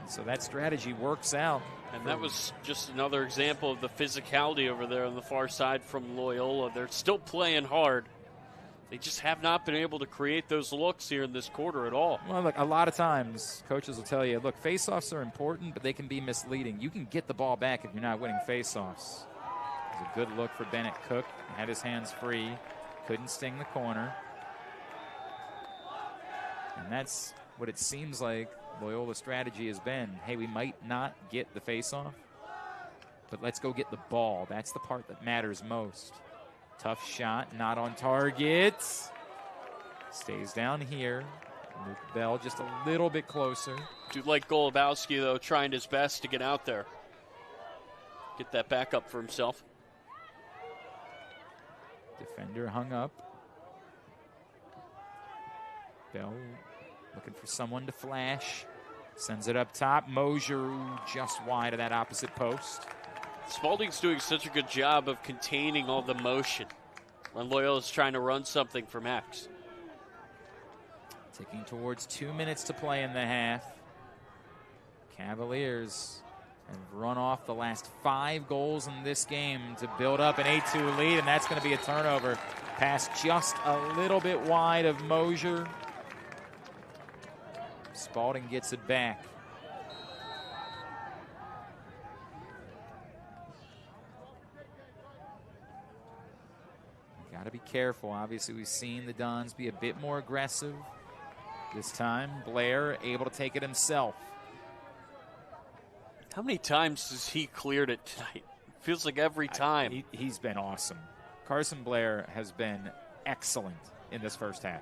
So that strategy works out. And that was just another example of the physicality over there on the far side from Loyola. They're still playing hard. They just have not been able to create those looks here in this quarter at all. Well, look, a lot of times coaches will tell you, look, face-offs are important, but they can be misleading. You can get the ball back if you're not winning face-offs. It was a good look for Bennett Cook. Had his hands free. Couldn't sting the corner. And that's what it seems like Loyola's strategy has been. Hey, we might not get the face-off, but let's go get the ball. That's the part that matters most. Tough shot, not on target. Stays down here. Luke Bell just a little bit closer. Do like Golubowski, though, trying his best to get out there. Get that back up for himself. Defender hung up. Bell looking for someone to flash. Sends it up top. Mosier just wide of that opposite post. Spalding's doing such a good job of containing all the motion when Loyola's trying to run something for Max. Ticking towards 2 minutes to play in the half. Cavaliers have run off the last 5 goals in this game to build up an 8-2 lead, and that's going to be a turnover. Pass just a little bit wide of Mosier. Spalding gets it back. Got to be careful. Obviously, we've seen the Dons be a bit more aggressive. This time, Blair able to take it himself. How many times has he cleared it tonight? Feels like every time. He's been awesome. Carson Blair has been excellent in this first half.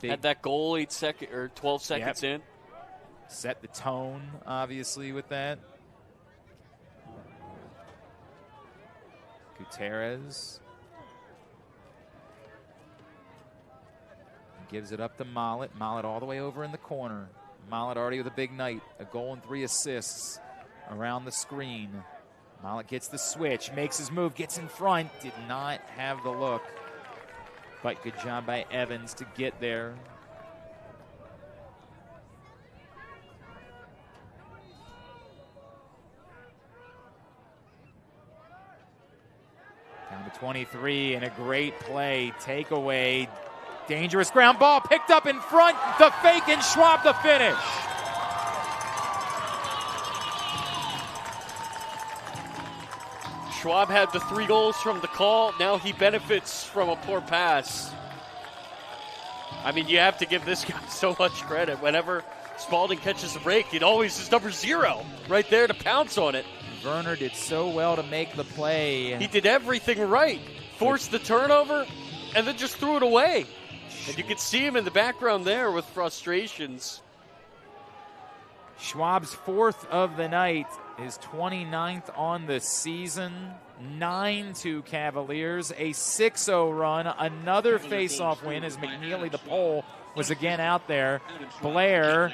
Had that goal 12 seconds in. Set the tone, obviously, with that. Gutierrez gives it up to Mollett. Mollett all the way over in the corner. Mollett already with a big night. A goal and 3 assists around the screen. Mollett gets the switch, makes his move, gets in front. Did not have the look. But good job by Evans to get there. Down to 23 and a great play. Takeaway. Dangerous ground ball picked up in front. The fake and Schwab the finish. Schwab had the 3 goals from the call. Now he benefits from a poor pass. I mean, you have to give this guy so much credit. Whenever Spalding catches a break, it always is number 0 right there to pounce on it. Werner did so well to make the play. He did everything right. Forced the turnover and then just threw it away. And you could see him in the background there with frustrations. Schwab's 4th of the night, his 29th on the season. 9-2 Cavaliers, a 6-0 run, another face-off win as McNeely, the pole, was again out there. Blair,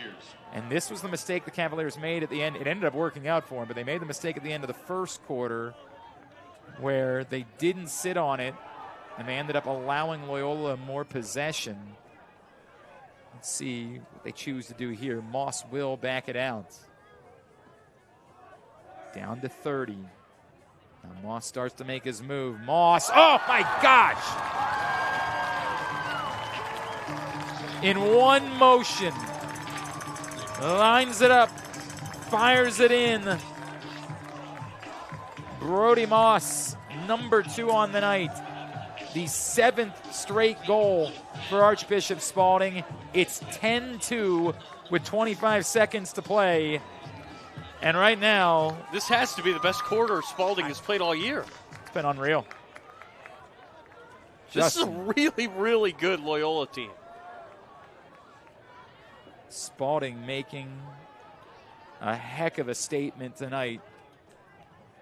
and this was the mistake the Cavaliers made at the end. It ended up working out for them, but they made the mistake at the end of the first quarter where they didn't sit on it, and they ended up allowing Loyola more possession. Let's see what they choose to do here. Moss will back it out. Down to 30. Now Moss starts to make his move. Moss, oh my gosh! In one motion, lines it up, fires it in. Brody Moss, number 2 on the night. The 7th straight goal for Archbishop Spalding. It's 10-2 with 25 seconds to play. And right now, this has to be the best quarter Spalding has played all year. It's been unreal. This is a really, really good Loyola team. Spalding making a heck of a statement tonight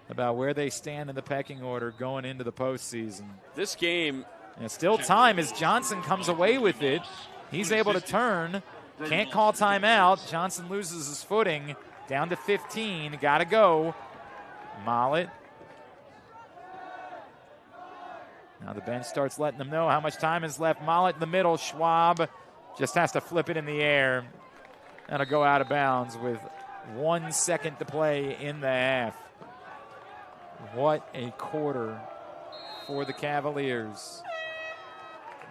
about where they stand in the pecking order going into the postseason. This game, and still time as Johnson comes away with it. He's able to turn. Can't call timeout. Johnson loses his footing. Down to 15. Got to go. Mollett. Now the bench starts letting them know how much time is left. Mollett in the middle. Schwab just has to flip it in the air. That'll go out of bounds with 1 second to play in the half. What a quarter for the Cavaliers.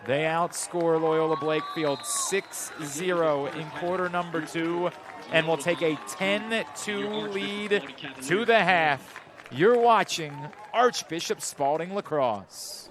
They outscore Loyola Blakefield 6-0 in quarter number 2 and will take a 10-2 lead to the half. You're watching Archbishop Spalding Lacrosse.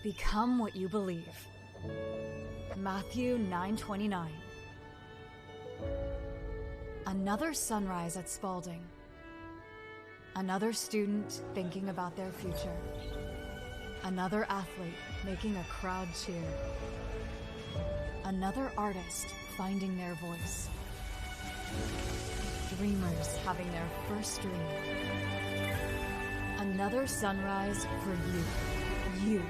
Become what you believe. Matthew 9:29. Another sunrise at Spalding. Another student thinking about their future. Another athlete making a crowd cheer. Another artist finding their voice. Dreamers having their first dream. Another sunrise for you. You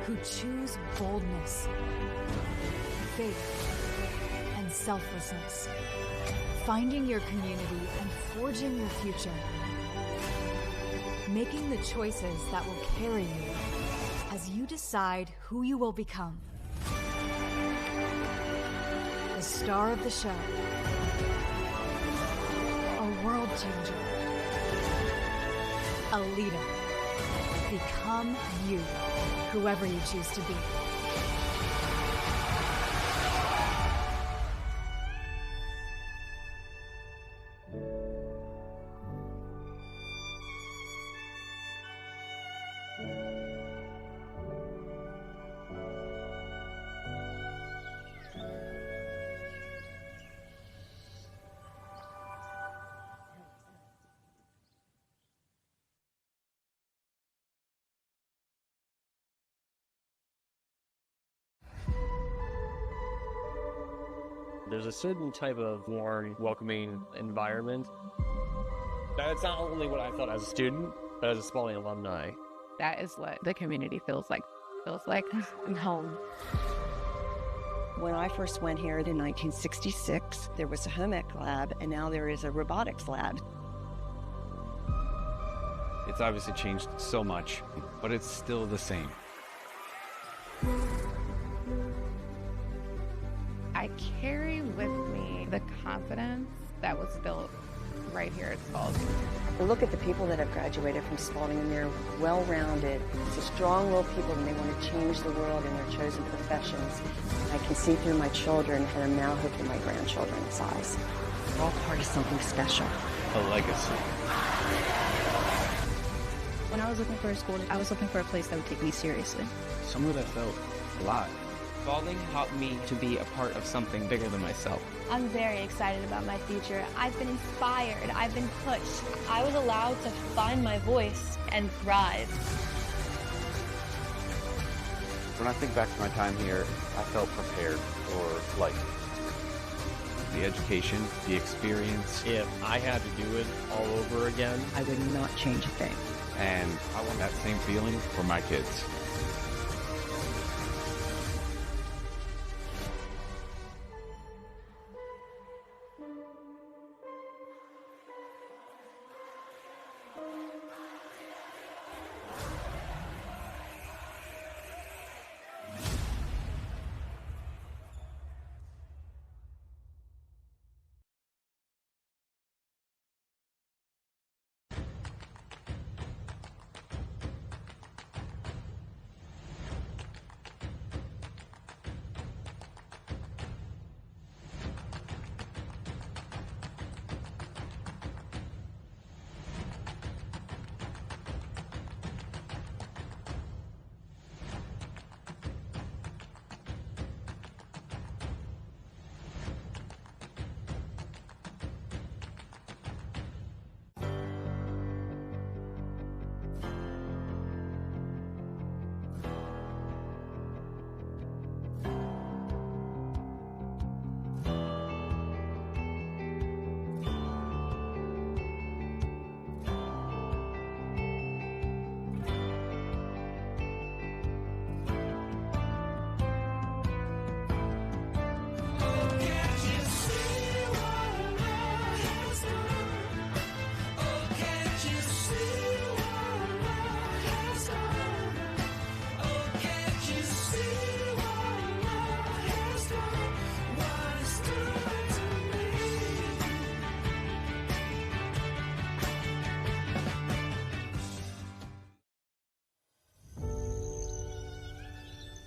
who choose boldness, faith, and selflessness. Finding your community and forging your future. Making the choices that will carry you as you decide who you will become. The star of the show. A world changer. A leader. Become you, whoever you choose to be. There's a certain type of warm, welcoming environment. That's not only what I felt as a student, but as a Spalding alumni, that is what the community feels like. Feels like home. When I first went here in 1966, there was a home ec lab, and now there is a robotics lab. It's obviously changed so much, but it's still the same. I carry with me the confidence that was built right here at Spalding. Look at the people that have graduated from Spalding, and they're well-rounded. It's strong-willed people, and they want to change the world in their chosen professions. I can see through my children, and I'm now hoping my grandchildren's eyes. We're all part of something special. A legacy. When I was looking for a school, I was looking for a place that would take me seriously. Somewhere that felt alive. Spalding helped me to be a part of something bigger than myself. I'm very excited about my future. I've been inspired. I've been pushed. I was allowed to find my voice and thrive. When I think back to my time here, I felt prepared for life. The education, the experience. If I had to do it all over again, I would not change a thing. And I want that same feeling for my kids.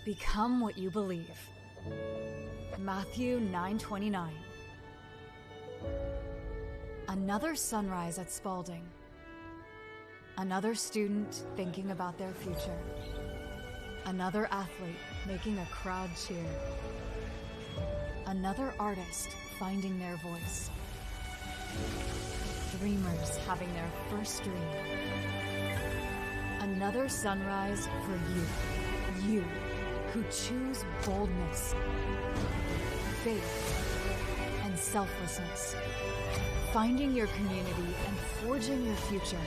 Become what you believe. Matthew 9:29. Another sunrise at Spalding. Another student thinking about their future. Another athlete making a crowd cheer. Another artist finding their voice. Dreamers having their first dream. Another sunrise for you. You who choose boldness, faith, and selflessness. Finding your community and forging your future.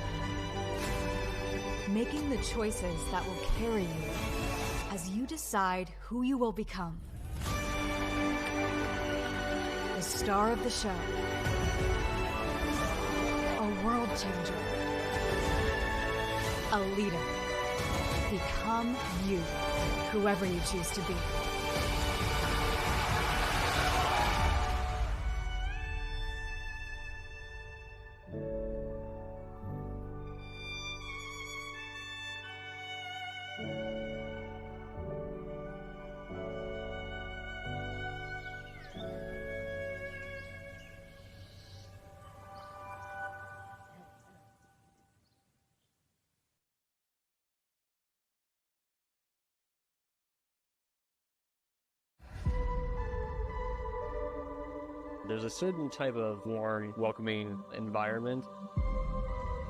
Making the choices that will carry you as you decide who you will become. The star of the show. A world changer. A leader. Become you, whoever you choose to be. There's a certain type of warm, welcoming environment.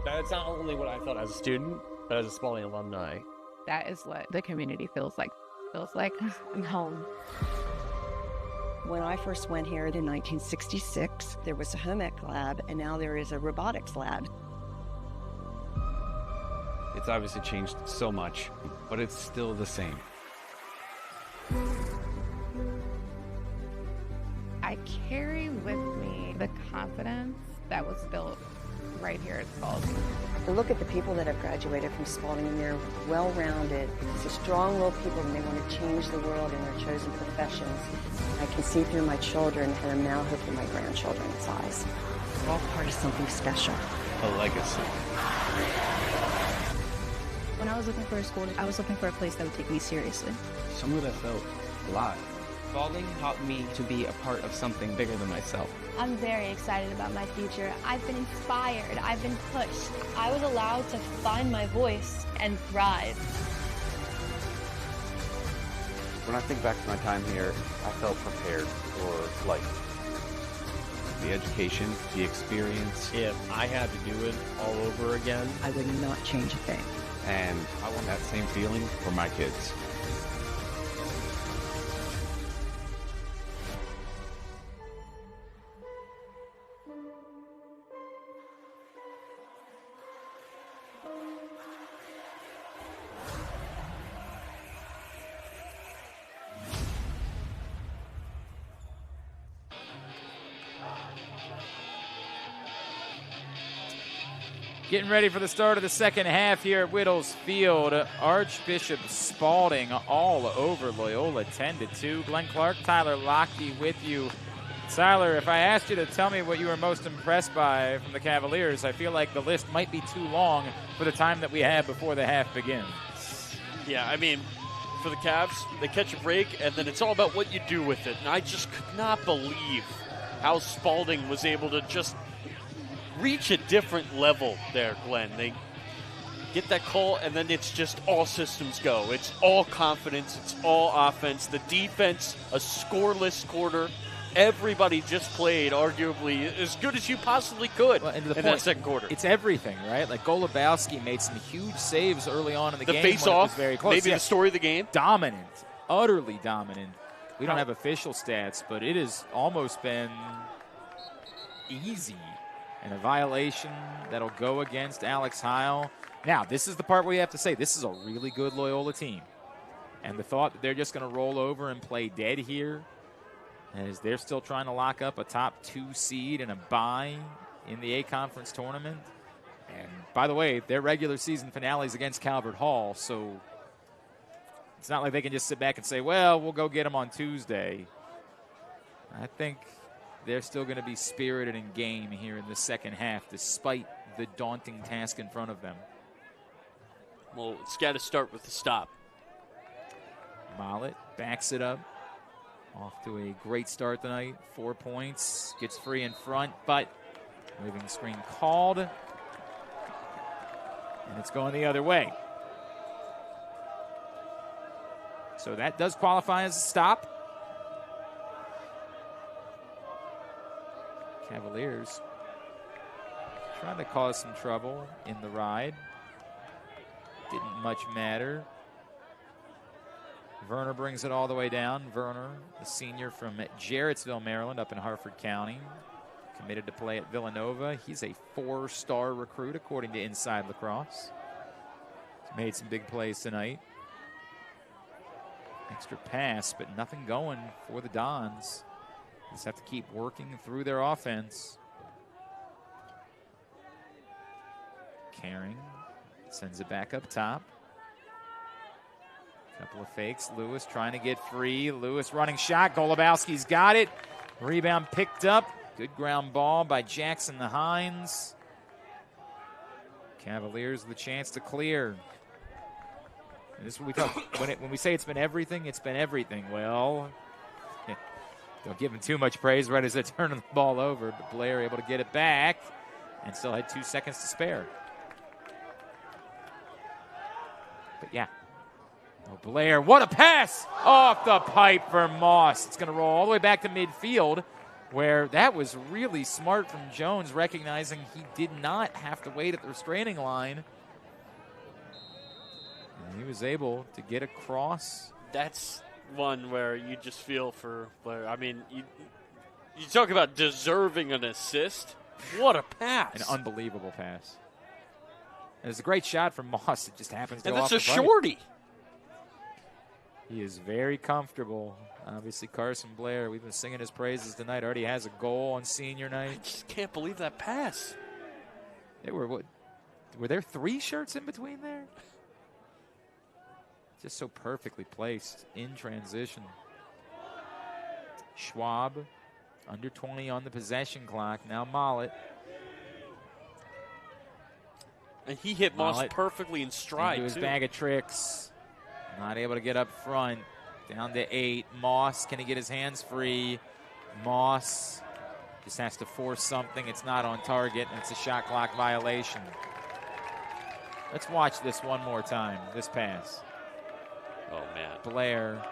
That's not only what I felt as a student, but as a Spalding alumni. That is what the community feels like. Feels like home. When I first went here in 1966, there was a home ec lab, and now there is a robotics lab. It's obviously changed so much, but it's still the same. I carry with me the confidence that was built right here at Spalding. I look at the people that have graduated from Spalding, and they're well-rounded. It's strong-willed people, and they want to change the world in their chosen professions. I can see through my children, and I'm now hoping my grandchildren's eyes. It's all part of something special. A legacy. When I was looking for a school, I was looking for a place that would take me seriously. Somewhere that felt alive. Spalding taught me to be a part of something bigger than myself. I'm very excited about my future. I've been inspired. I've been pushed. I was allowed to find my voice and thrive. When I think back to my time here, I felt prepared for life. The education, the experience. If I had to do it all over again, I would not change a thing. And I want that same feeling for my kids. Getting ready for the start of the second half here at Whittles Field. Archbishop Spalding all over Loyola 10-2. Glenn Clark, Tyler Lochte with you. Tyler, if I asked you to tell me what you were most impressed by from the Cavaliers, I feel like the list might be too long for the time that we have before the half begins. Yeah, I mean, for the Cavs, they catch a break, and then it's all about what you do with it. And I just could not believe how Spalding was able to just reach a different level there, Glenn. They get that call, and then it's just all systems go. It's all confidence. It's all offense. The defense, a scoreless quarter. Everybody just played arguably as good as you possibly could in that second quarter. It's everything, right? Like Golubowski made some huge saves early on in the game. The face-off, very close. maybe the story of the game. Dominant, utterly dominant. We don't have official stats, but it has almost been easy. And a violation that'll go against Alex Heil. Now, this is the part where you have to say this is a really good Loyola team. And the thought that they're just going to roll over and play dead here, as they're still trying to lock up a top 2 seed and a bye in the A Conference tournament. And by the way, their regular season finale is against Calvert Hall, so it's not like they can just sit back and say, well, we'll go get them on Tuesday. I think they're still going to be spirited in game here in the second half, despite the daunting task in front of them. Well, it's got to start with the stop. Mollett backs it up. Off to a great start tonight. 4 points. Gets free in front, but moving screen called. And it's going the other way. So that does qualify as a stop. Cavaliers trying to cause some trouble in the ride. Didn't much matter. Werner brings it all the way down. Werner, the senior from Jarrettsville, Maryland, up in Harford County. Committed to play at Villanova. He's a 4-star recruit, according to Inside Lacrosse. He's made some big plays tonight. Extra pass, but nothing going for the Dons. Just have to keep working through their offense. Caring sends it back up top. Couple of fakes. Lewis trying to get free. Lewis running shot. Golubowski's got it. Rebound picked up. Good ground ball by Jackson the Hines. Cavaliers with a chance to clear. And this is what we talk when we say it's been everything, it's been everything. Well, don't give him too much praise right as they're turning the ball over, but Blair able to get it back and still had 2 seconds to spare. But yeah. Oh, Blair, what a pass off the pipe for Moss. It's going to roll all the way back to midfield, where that was really smart from Jones, recognizing he did not have to wait at the restraining line. And he was able to get across. That's one where you just feel for Blair. I mean, you talk about deserving an assist. What a pass. An unbelievable pass. And it's a great shot from Moss. It just happens to and go off that's the a bucket. shorty. He is very comfortable. Obviously, Carson Blair, we've been singing his praises tonight, already has a goal on senior night. I just can't believe that pass. Were there 3 shirts in between there? Just so perfectly placed in transition. Schwab, under 20 on the possession clock. Now Mollett. And he hit Moss perfectly in stride, into his too. bag of tricks. Not able to get up front. Down to 8. Moss, can he get his hands free? Moss just has to force something. It's not on target, and it's a shot clock violation. Let's watch this one more time, this pass. Oh, man. Blair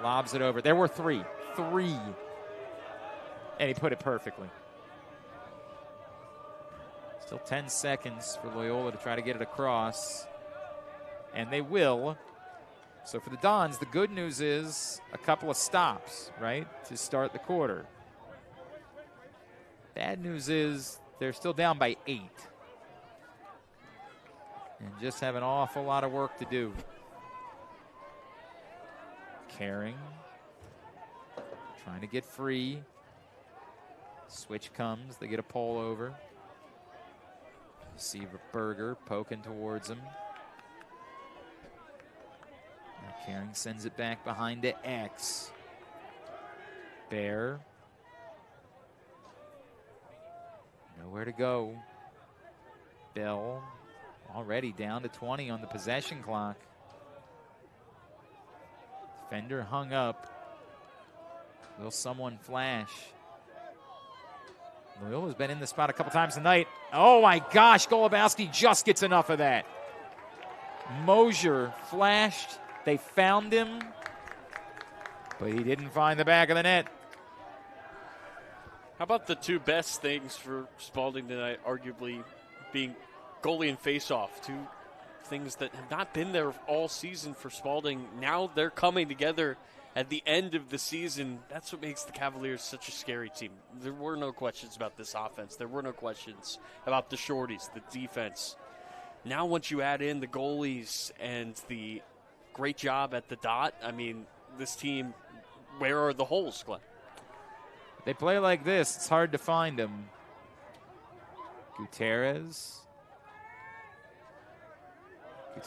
lobs it over. There were 3. 3. And he put it perfectly. Still 10 seconds for Loyola to try to get it across. And they will. So for the Dons, the good news is a couple of stops, right, to start the quarter. Bad news is they're still down by 8. And just have an awful lot of work to do. Caring. Trying to get free. Switch comes. They get a pull over. Receiver Berger poking towards him. Now Caring sends it back behind to X. Bear. Nowhere to go. Bell already down to 20 on the possession clock. Defender hung up. Will someone flash? Loyola's been in the spot a couple times tonight. Oh my gosh, Golubowski just gets enough of that. Mosier flashed. They found him, but he didn't find the back of the net. How about the 2 best things for Spalding tonight, arguably being goalie and faceoff? 2 things that have not been there all season for Spalding. Now they're coming together at the end of the season. That's what makes the Cavaliers such a scary team. There were no questions about this offense. There were no questions about the shorties, the defense. Now once you add in the goalies and the great job at the dot, I mean, this team, where are the holes, Glenn? They play like this, it's hard to find them. Gutierrez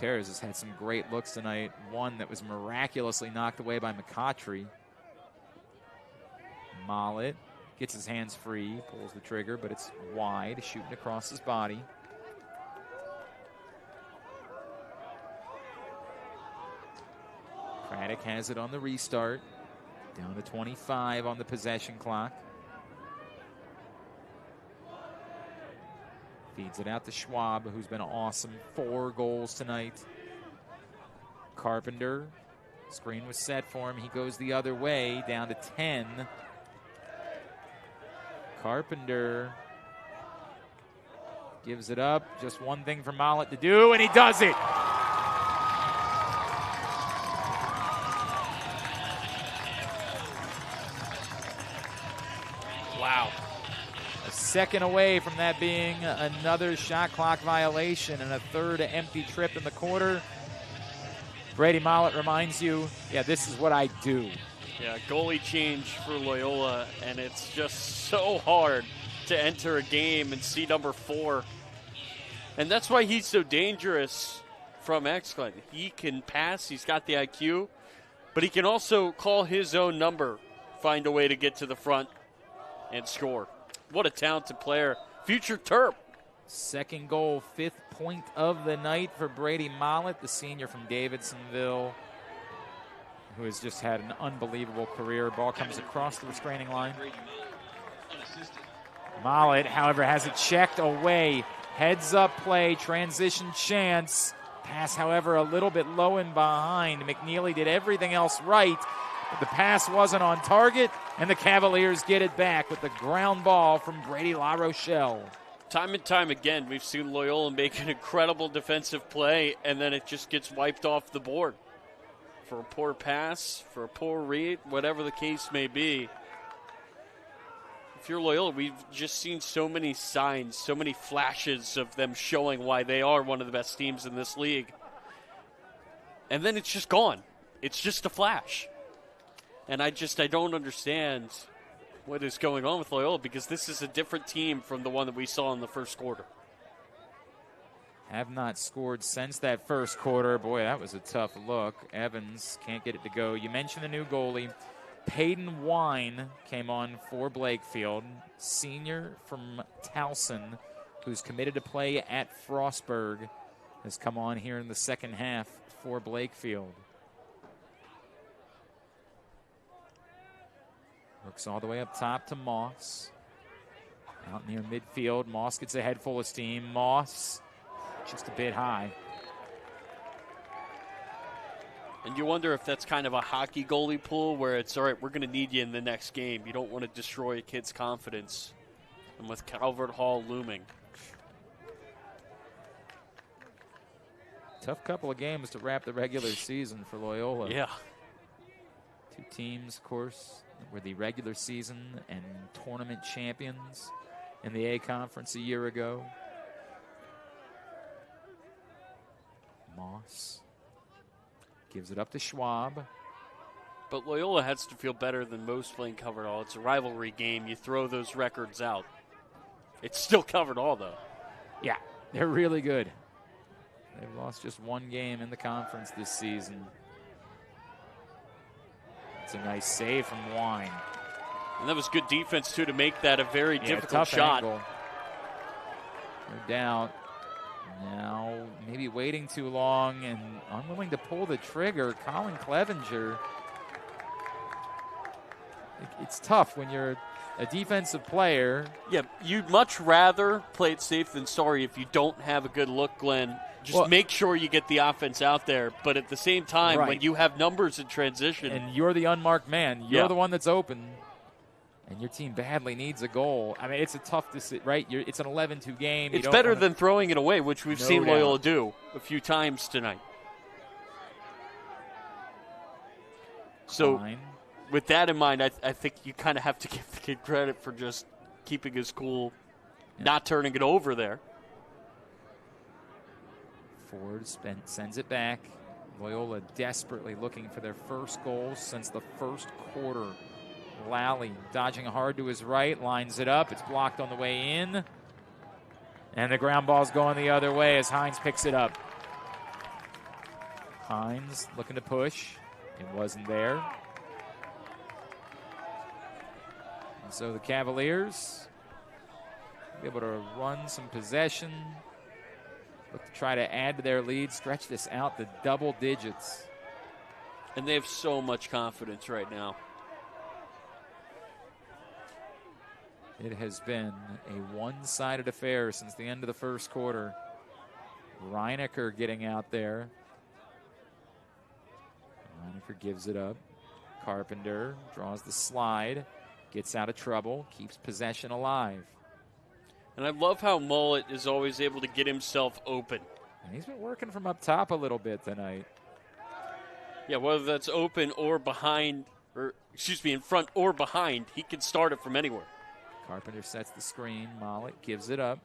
has had some great looks tonight. One that was miraculously knocked away by McCautry. Mollett gets his hands free, pulls the trigger, but it's wide, shooting across his body. Craddock has it on the restart. Down to 25 on the possession clock. Feeds it out to Schwab, who's been awesome. 4 goals tonight. Carpenter. Screen was set for him. He goes the other way, down to 10. Carpenter gives it up. Just one thing for Mollett to do, and he does it. Wow. A second away from that being another shot clock violation and a third empty trip in the quarter. Brady Mollett reminds you, yeah, this is what I do. Yeah, goalie change for Loyola, and it's just so hard to enter a game and see number 4. And that's why he's so dangerous from X-Glen. He can pass, he's got the IQ, but he can also call his own number, find a way to get to the front and score. What a talented player. Future Terp. Second goal, 5th point of the night for Brady Mollett, the senior from Davidsonville, who has just had an unbelievable career. Ball comes across the restraining line. Mollett, however, has it checked away. Heads up play, transition chance. Pass, however, a little bit low and behind. McNeely did everything else right, but the pass wasn't on target, and the Cavaliers get it back with the ground ball from Brady La Rochelle. Time and time again, we've seen Loyola make an incredible defensive play, and then it just gets wiped off the board. For a poor pass, for a poor read, whatever the case may be. if you're Loyola, we've just seen so many signs, so many flashes of them showing why they are one of the best teams in this league. And then it's just gone. It's just a flash. And I don't understand what is going on with Loyola, because this is a different team from the one that we saw in the first quarter. Have not scored since that first quarter. Boy, that was a tough look. Evans can't get it to go. You mentioned the new goalie. Peyton Wine came on for Blakefield, senior from Towson, who's committed to play at Frostburg, has come on here in the second half for Blakefield. Looks all the way up top to Moss. Out near midfield, Moss gets a head full of steam. Moss just a bit high. And you wonder if that's kind of a hockey goalie pool where it's, all right, we're going to need you in the next game. You don't want to destroy a kid's confidence. And with Calvert Hall looming. Tough couple of games to wrap the regular season for Loyola. Yeah. Two teams, of course, were the regular season and tournament champions in the A Conference a year ago. Moss gives it up to Schwab. But Loyola has to feel better than most playing Calvert Hall. It's a rivalry game. You throw those records out. It's still Calvert Hall, though. Yeah, they're really good. They've lost just one game in the conference this season. It's a nice save from Wine. And that was good defense, too, to make that a very difficult tough shot. Angle. No doubt. Now, maybe waiting too long and unwilling to pull the trigger. Colin Clevenger. It's tough when you're a defensive player. Yeah, you'd much rather play it safe than sorry if you don't have a good look, Glenn. Just make sure you get the offense out there. But at the same time, when you have numbers in transition. And you're the unmarked man. You're the one that's open. And your team badly needs a goal. I mean, it's a tough decision, right? It's an 11-2 game. It's better than throwing it away, which we've seen Loyola do a few times tonight. So, with that in mind, I think you kind of have to give the kid credit for just keeping his cool, not turning it over there. Ford sends it back. Loyola desperately looking for their first goal since the first quarter. Lally dodging hard to his right, lines it up. It's blocked on the way in. And the ground ball's going the other way as Hines picks it up. Hines looking to push. It wasn't there. And so the Cavaliers will be able to run some possession. Look to try to add to their lead, stretch this out to double digits. And they have so much confidence right now. It has been a one-sided affair since the end of the first quarter. Reinecker getting out there. Reinecker gives it up. Carpenter draws the slide, gets out of trouble, keeps possession alive. And I love how Mullet is always able to get himself open. And he's been working from up top a little bit tonight. Yeah, whether that's open or behind, in front or behind, he can start it from anywhere. Carpenter sets the screen. Mullet gives it up.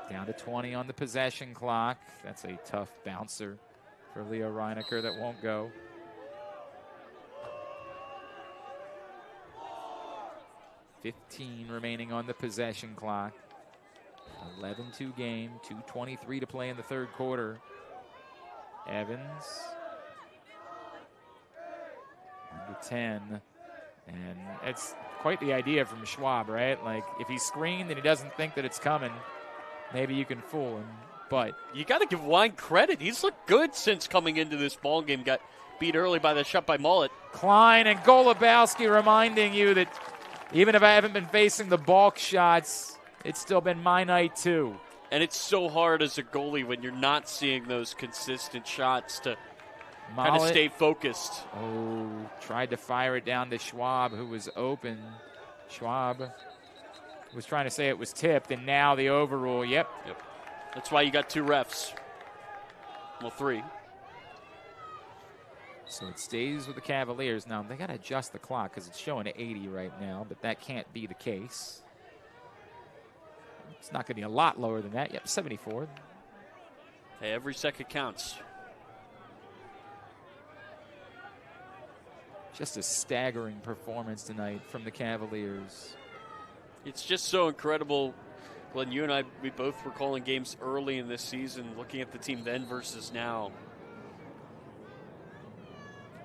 Down to 20 on the possession clock. That's a tough bouncer for Leo Reinecker that won't go. $15 remaining on the possession clock. 11-2 game. 2:23 to play in the third quarter. Evans. Under 10. And it's quite the idea from Schwab, right? Like, if he's screened and he doesn't think that it's coming, maybe you can fool him. But you got to give Wine credit. He's looked good since coming into this ball game. Got beat early by the shot by Mullet. Klein and Golubowski reminding you that even if I haven't been facing the bulk shots, it's still been my night too. And it's so hard as a goalie when you're not seeing those consistent shots to kind of stay focused. Oh, tried to fire it down to Schwab, who was open. Schwab was trying to say it was tipped, and now the overrule. Yep. That's why you got two refs. Well, three. So it stays with the Cavaliers. Now, they got to adjust the clock because it's showing 80 right now, but that can't be the case. It's not going to be a lot lower than that. Yep, 74. Hey, every second counts. Just a staggering performance tonight from the Cavaliers. It's just so incredible. Glenn, you and I, we both were calling games early in this season, looking at the team then versus now.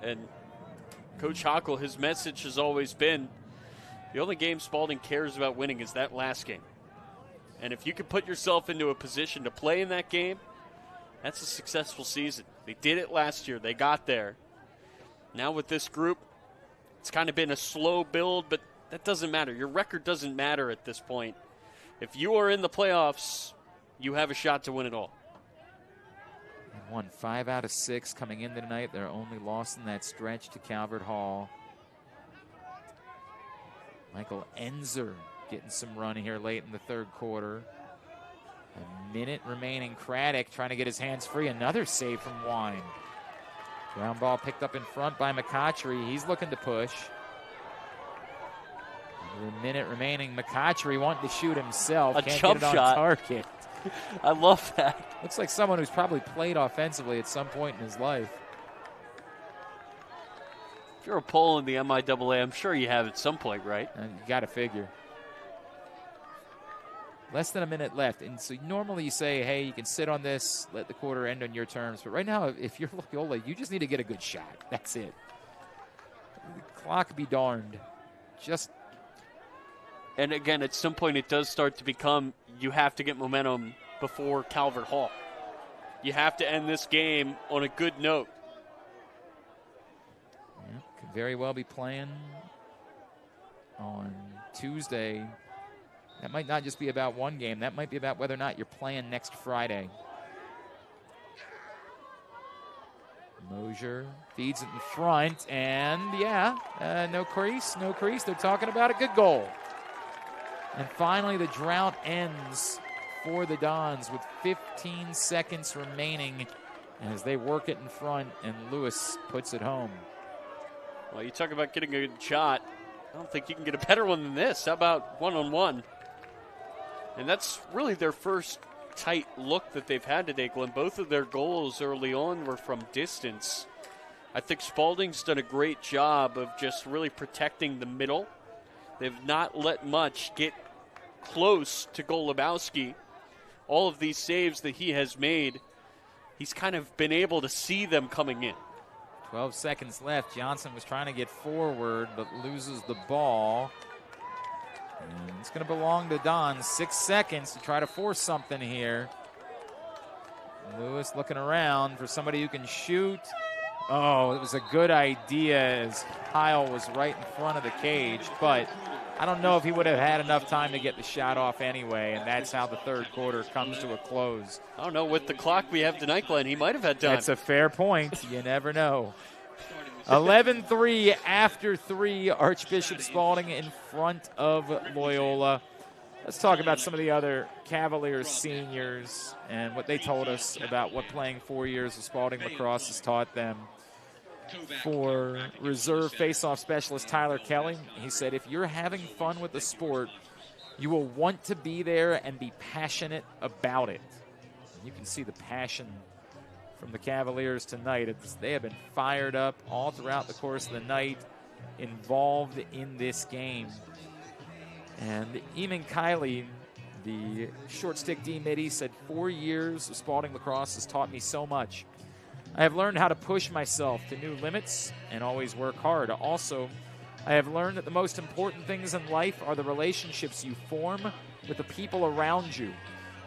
And Coach Hochul, his message has always been, the only game Spalding cares about winning is that last game. And if you can put yourself into a position to play in that game, that's a successful season. They did it last year. They got there. Now with this group, it's kind of been a slow build, but that doesn't matter. Your record doesn't matter at this point. If you are in the playoffs, you have a shot to win it all. Won 5 out of 6 coming in tonight. Their only loss in that stretch to Calvert Hall. Michael Enzer getting some run here late in the third quarter. A minute remaining. Craddock trying to get his hands free. Another save from Wine. Ground ball picked up in front by McCotchery. He's looking to push. Under a minute remaining. McCotchery wanting to shoot himself. A Can't jump get it shot. on target. I love that. Looks like someone who's probably played offensively at some point in his life. If you're a poll in the MIAA, I'm sure you have at some point, right? You got to figure. Less than a minute left. And so normally you say, hey, you can sit on this, let the quarter end on your terms. But right now, if you're Loyola, you just need to get a good shot. That's it. The clock be darned. And again, at some point it does start to become, you have to get momentum before Calvert Hall. You have to end this game on a good note. Yeah, could very well be playing on Tuesday. That might not just be about one game. That might be about whether or not you're playing next Friday. Mosier feeds it in front, and no crease. They're talking about a good goal. And finally, the drought ends for the Dons with 15 seconds remaining as they work it in front, and Lewis puts it home. Well, you talk about getting a good shot. I don't think you can get a better one than this. How about one-on-one? And that's really their first tight look that they've had today, Glenn. Both of their goals early on were from distance. I think Spalding's done a great job of just really protecting the middle. They've not let much get close to Golubowski. All of these saves that he has made, he's kind of been able to see them coming in. 12 seconds left. Johnson was trying to get forward, but loses the ball. And it's going to belong to Don. 6 seconds to try to force something here. Lewis looking around for somebody who can shoot. Oh, it was a good idea as Kyle was right in front of the cage, but I don't know if he would have had enough time to get the shot off anyway, and that's how the third quarter comes to a close. I don't know. With the clock we have tonight, Glenn, he might have had time. That's a fair point. You never know. 11-3 after 3. Archbishop Spalding in front of Loyola. Let's talk about some of the other Cavaliers seniors and what they told us about what playing 4 years of Spalding lacrosse has taught them. For reserve face-off specialist Tyler Kelly, he said, if you're having fun with the sport, you will want to be there and be passionate about it. You can see the passion from the Cavaliers tonight. They have been fired up all throughout the course of the night, involved in this game. And Eamon Kiley, the short stick D-Midi, said 4 years of Spalding lacrosse has taught me so much. I have learned how to push myself to new limits and always work hard. Also, I have learned that the most important things in life are the relationships you form with the people around you.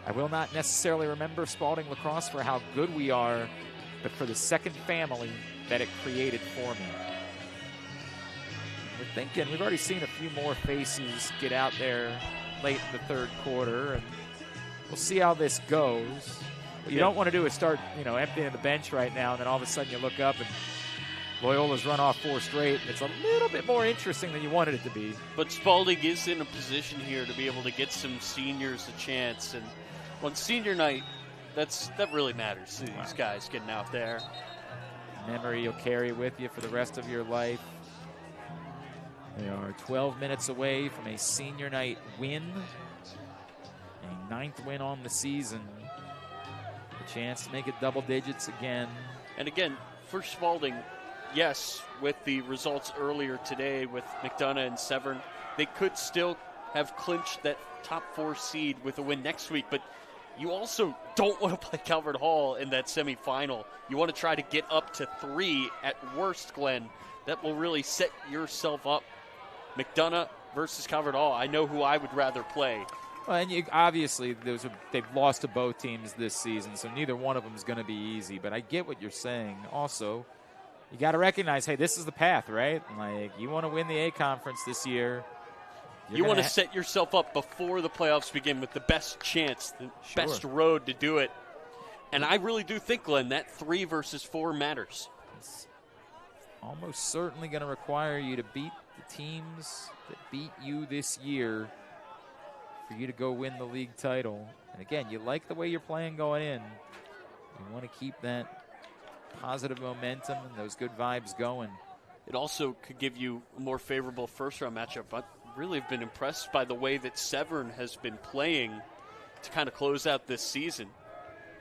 I will not necessarily remember Spalding lacrosse for how good we are, but for the second family that it created for me. We're thinking, we've already seen a few more faces get out there late in the third quarter, and we'll see how this goes. What you don't want to do is start, emptying the bench right now, and then all of a sudden you look up and Loyola's run off 4 straight. It's a little bit more interesting than you wanted it to be. But Spalding is in a position here to be able to get some seniors a chance, and on senior night, that really matters to these guys getting out there. memory you'll carry with you for the rest of your life. They are 12 minutes away from a senior night win, a 9th win on the season, a chance to make it double digits again. And again, for Spalding, yes, with the results earlier today with McDonough and Severn, they could still have clinched that top 4 seed with a win next week, but you also don't want to play Calvert Hall in that semifinal. You want to try to get up to 3 at worst, Glenn. That will really set yourself up. McDonough versus Calvert Hall. I know who I would rather play. Well, and obviously, they've lost to both teams this season, so neither one of them is going to be easy. But I get what you're saying. Also, you got to recognize, hey, this is the path, right? Like, you want to win the A Conference this year. You want to set yourself up before the playoffs begin with the best chance, the best road to do it. And I really do think, Glenn, that 3 versus 4 matters. It's almost certainly going to require you to beat the teams that beat you this year for you to go win the league title. And again, you like the way you're playing going in. You want to keep that positive momentum and those good vibes going. It also could give you a more favorable first-round matchup. I really have been impressed by the way that Severn has been playing to kind of close out this season.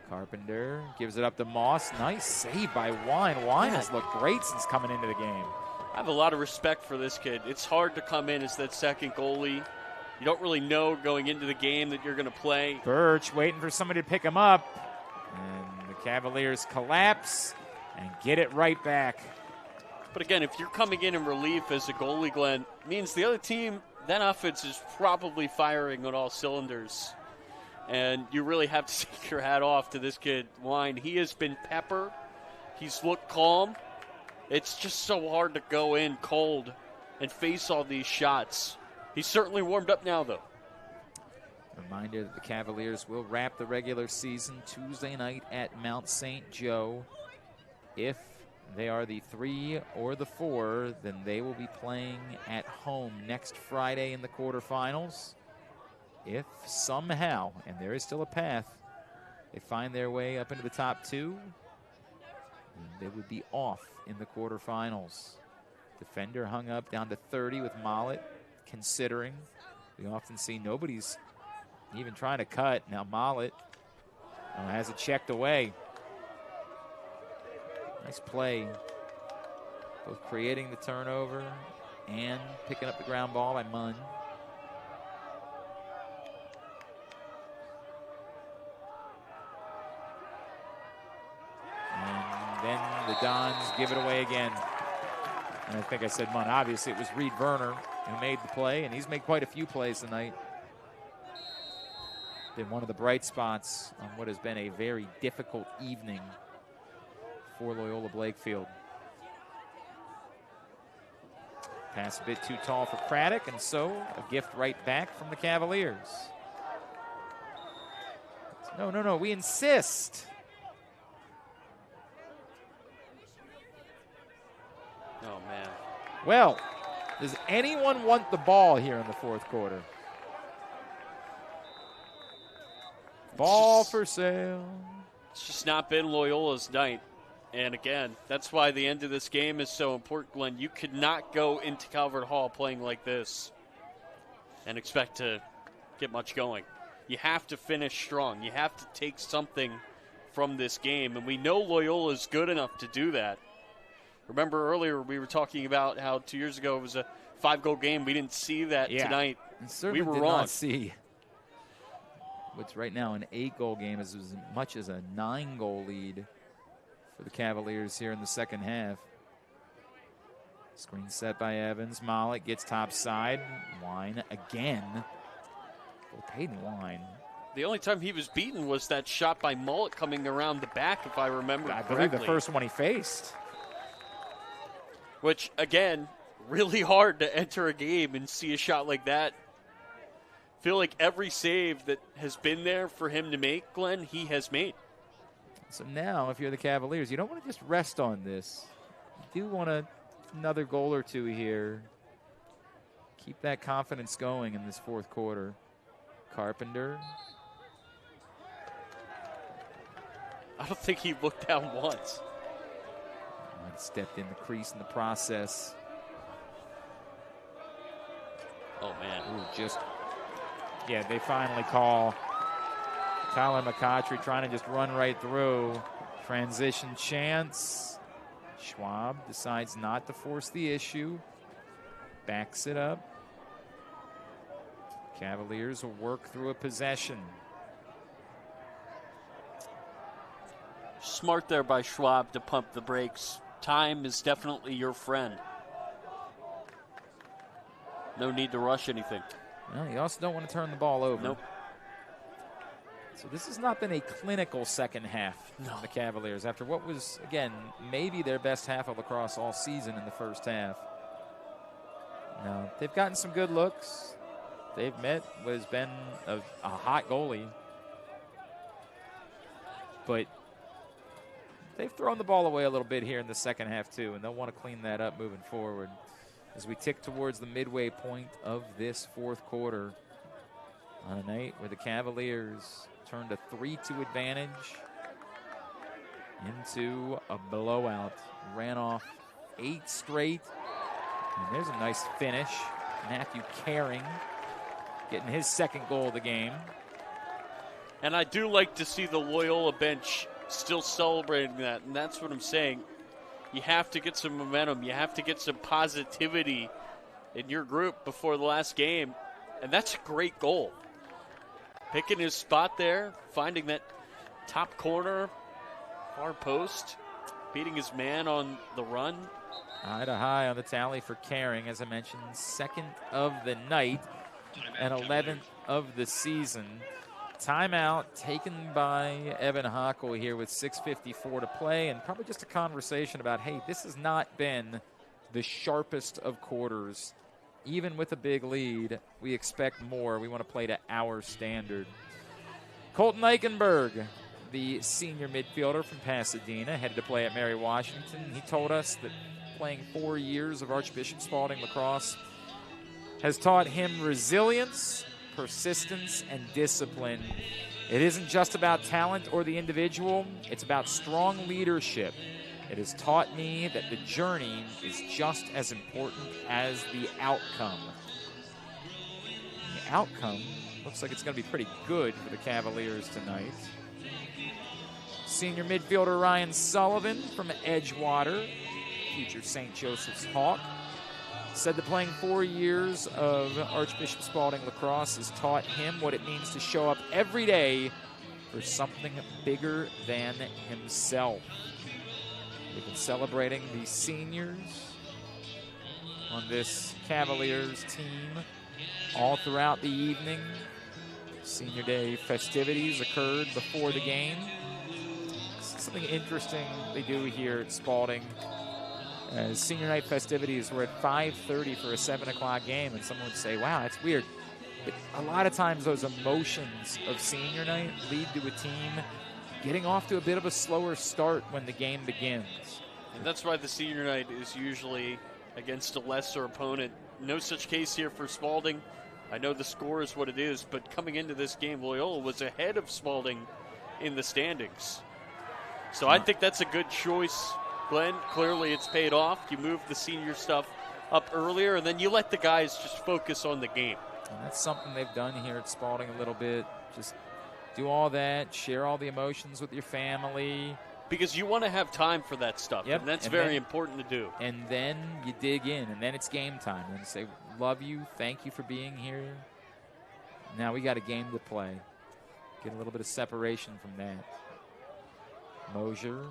Carpenter gives it up to Moss. Nice save by Wine. Wine has looked great since coming into the game. I have a lot of respect for this kid. It's hard to come in as that second goalie. You don't really know going into the game that you're going to play. Birch waiting for somebody to pick him up. And the Cavaliers collapse and get it right back. But again, if you're coming in relief as a goalie, Glenn, it means the other team, that offense is probably firing on all cylinders. And you really have to take your hat off to this kid, Wine. He has been pepper. He's looked calm. It's just so hard to go in cold and face all these shots. He's certainly warmed up now, though. Reminder that the Cavaliers will wrap the regular season Tuesday night at Mount St. Joe. If they are the 3 or the 4, then they will be playing at home next Friday in the quarterfinals. If somehow, and there is still a path, they find their way up into the top 2, they would be off in the quarterfinals. Defender hung up down to 30 with Mollett, considering. We often see nobody's even trying to cut. Now Mollett has it checked away. Nice play. Both creating the turnover and picking up the ground ball by Munn. And then the Dons give it away again. And I think I said Munn. Obviously, it was Reed Werner who made the play, and he's made quite a few plays tonight. Been one of the bright spots on what has been a very difficult evening for Loyola Blakefield. Pass a bit too tall for Craddock, and so a gift right back from the Cavaliers. No, we insist. Oh, man. Well, does anyone want the ball here in the fourth quarter? Ball for sale. It's just not been Loyola's night. And again, that's why the end of this game is so important, Glenn. You could not go into Calvert Hall playing like this and expect to get much going. You have to finish strong. You have to take something from this game. And we know Loyola is good enough to do that. Remember earlier we were talking about how 2 years ago it was a 5-goal game. We didn't see that tonight. We were did wrong. Not see what's right now an 8-goal game is as much as a 9-goal lead for the Cavaliers here in the second half. Screen set by Evans. Mollett gets top side. Wine again. Well, Peyton Wine. The only time he was beaten was that shot by Mollett coming around the back, if I remember correctly. I believe the first one he faced. Which, again, really hard to enter a game and see a shot like that. Feel like every save that has been there for him to make, Glenn, he has made. So now, if you're the Cavaliers, you don't want to just rest on this. You do want another goal or two here. Keep that confidence going in this fourth quarter. Carpenter. I don't think he looked down once. stepped in the crease in the process. Oh, man. Yeah, they finally call Tyler McCautry trying to just run right through. Transition chance. Schwab decides not to force the issue. Backs it up. Cavaliers will work through a possession. Smart there by Schwab to pump the brakes. Time is definitely your friend. No need to rush anything. Well, you also don't want to turn the ball over. Nope. So this has not been a clinical second half from the Cavaliers after what was, again, maybe their best half of lacrosse all season in the first half. No, they've gotten some good looks. They've met what has been a hot goalie. But they've thrown the ball away a little bit here in the second half, too, and they'll want to clean that up moving forward as we tick towards the midway point of this fourth quarter on a night where the Cavaliers turned a 3-2 advantage into a blowout. Ran off 8 straight. And there's a nice finish. Matthew Caring getting his second goal of the game. And I do like to see the Loyola bench still celebrating that, and that's what I'm saying. You have to get some momentum. You have to get some positivity in your group before the last game, and that's a great goal. Picking his spot there, finding that top corner, far post, beating his man on the run. Eye to high on the tally for Caring, as I mentioned, second of the night and 11th of the season. Timeout taken by Evan Hockel here with 6:54 to play, and probably just a conversation about, hey, this has not been the sharpest of quarters. Even with a big lead, we expect more. We want to play to our standard. Colton Eichenberg, the senior midfielder from Pasadena, headed to play at Mary Washington. He told us that playing 4 years of Archbishop Spalding lacrosse has taught him resilience, persistence, and discipline. It isn't just about talent or the individual, it's about strong leadership. It has taught me that the journey is just as important as the outcome. The outcome looks like it's going to be pretty good for the Cavaliers tonight. Senior midfielder Ryan Sullivan from Edgewater, future St. Joseph's Hawk, said that playing 4 years of Archbishop Spalding lacrosse has taught him what it means to show up every day for something bigger than himself. We've been celebrating the seniors on this Cavaliers team all throughout the evening. Senior Day festivities occurred before the game. Something interesting they do here at Spalding. Senior night festivities were at 5:30 for a 7 o'clock game, and someone would say, wow, that's weird. But a lot of times those emotions of senior night lead to a team getting off to a bit of a slower start when the game begins. And that's why the senior night is usually against a lesser opponent. No such case here for Spalding. I know the score is what it is, but coming into this game, Loyola was ahead of Spalding in the standings. So I think that's a good choice, Glenn. Clearly it's paid off. You move the senior stuff up earlier, and then you let the guys just focus on the game. And that's something they've done here at Spalding a little bit. Just do all that, share all the emotions with your family. Because you want to have time for that stuff, yep. And that's and very then, important to do. And then you dig in, and then it's game time. And you say, love you, thank you for being here. Now we got a game to play. Get a little bit of separation from that. Mosier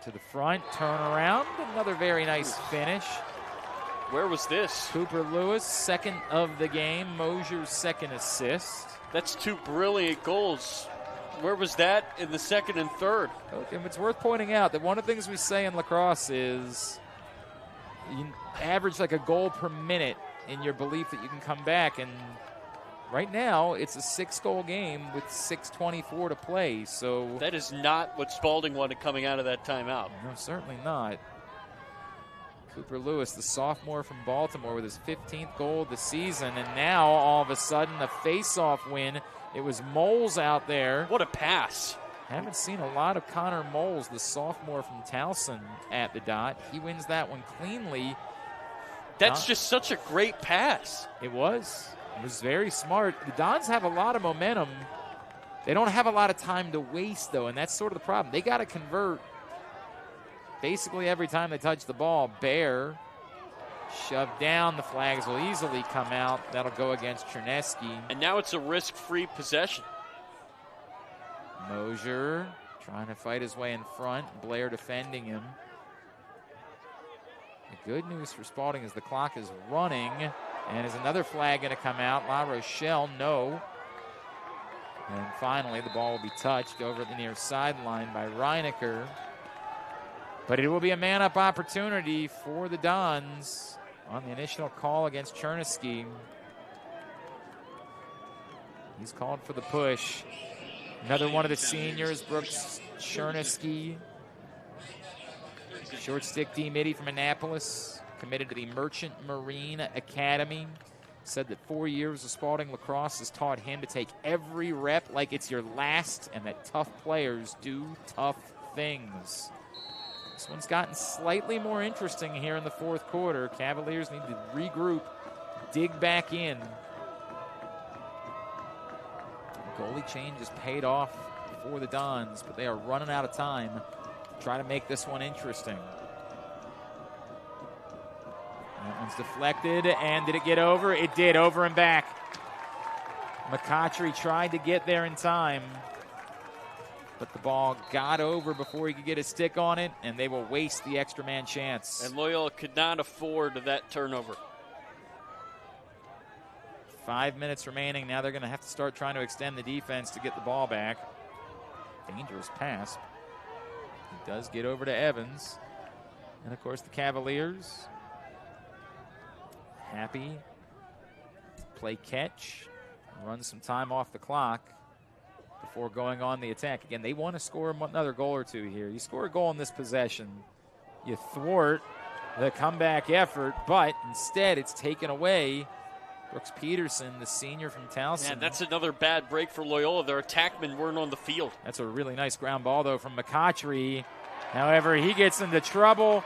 to the front, turn around, another very nice finish. Where was this? Cooper Lewis, second of the game. Mosier's second assist. That's 2 brilliant goals. Where was that in the second and third? Okay, it's worth pointing out that one of the things we say in lacrosse is you average like a goal per minute in your belief that you can come back. And right now, it's a 6-goal game with 6:24 to play. So that is not what Spalding wanted coming out of that timeout. No, certainly not. Cooper Lewis, the sophomore from Baltimore, with his 15th goal of the season. And now, all of a sudden, a face-off win. It was Moles out there. What a pass. Haven't seen a lot of Connor Moles, the sophomore from Towson, at the dot. He wins that one cleanly. That's just such a great pass. It was. It was very smart. The Dons have a lot of momentum. They don't have a lot of time to waste, though, and that's sort of the problem. They got to convert basically every time they touch the ball. Bear shoved down. The flags will easily come out. That'll go against Chernesky. And now it's a risk-free possession. Mosier trying to fight his way in front. Blair defending him. The good news for Spalding is the clock is running. And is another flag going to come out? La Rochelle, no. And finally, the ball will be touched over the near sideline by Reinecker. But it will be a man-up opportunity for the Dons on the initial call against Chernesky. He's called for the push. Another one of the seniors, Brooks Chernesky. Short stick D midi from Annapolis, committed to the Merchant Marine Academy. Said that 4 years of Spalding lacrosse has taught him to take every rep like it's your last, and that tough players do tough things. This one's gotten slightly more interesting here in the fourth quarter. Cavaliers need to regroup, dig back in. The goalie change has paid off for the Dons, but they are running out of time to try to make this one interesting. That one's deflected, and did it get over? It did, over and back. McCotchery tried to get there in time, but the ball got over before he could get a stick on it, and they will waste the extra man chance. And Loyola could not afford that turnover. 5 minutes remaining. Now they're going to have to start trying to extend the defense to get the ball back. Dangerous pass. He does get over to Evans. And, of course, the Cavaliers happy to play catch, run some time off the clock before going on the attack. Again, they want to score another goal or two here. You score a goal in this possession, you thwart the comeback effort, but instead it's taken away. Brooks Peterson, the senior from Towson. Man, that's another bad break for Loyola. Their attackmen weren't on the field. That's a really nice ground ball, though, from McCotchery. However, he gets into trouble.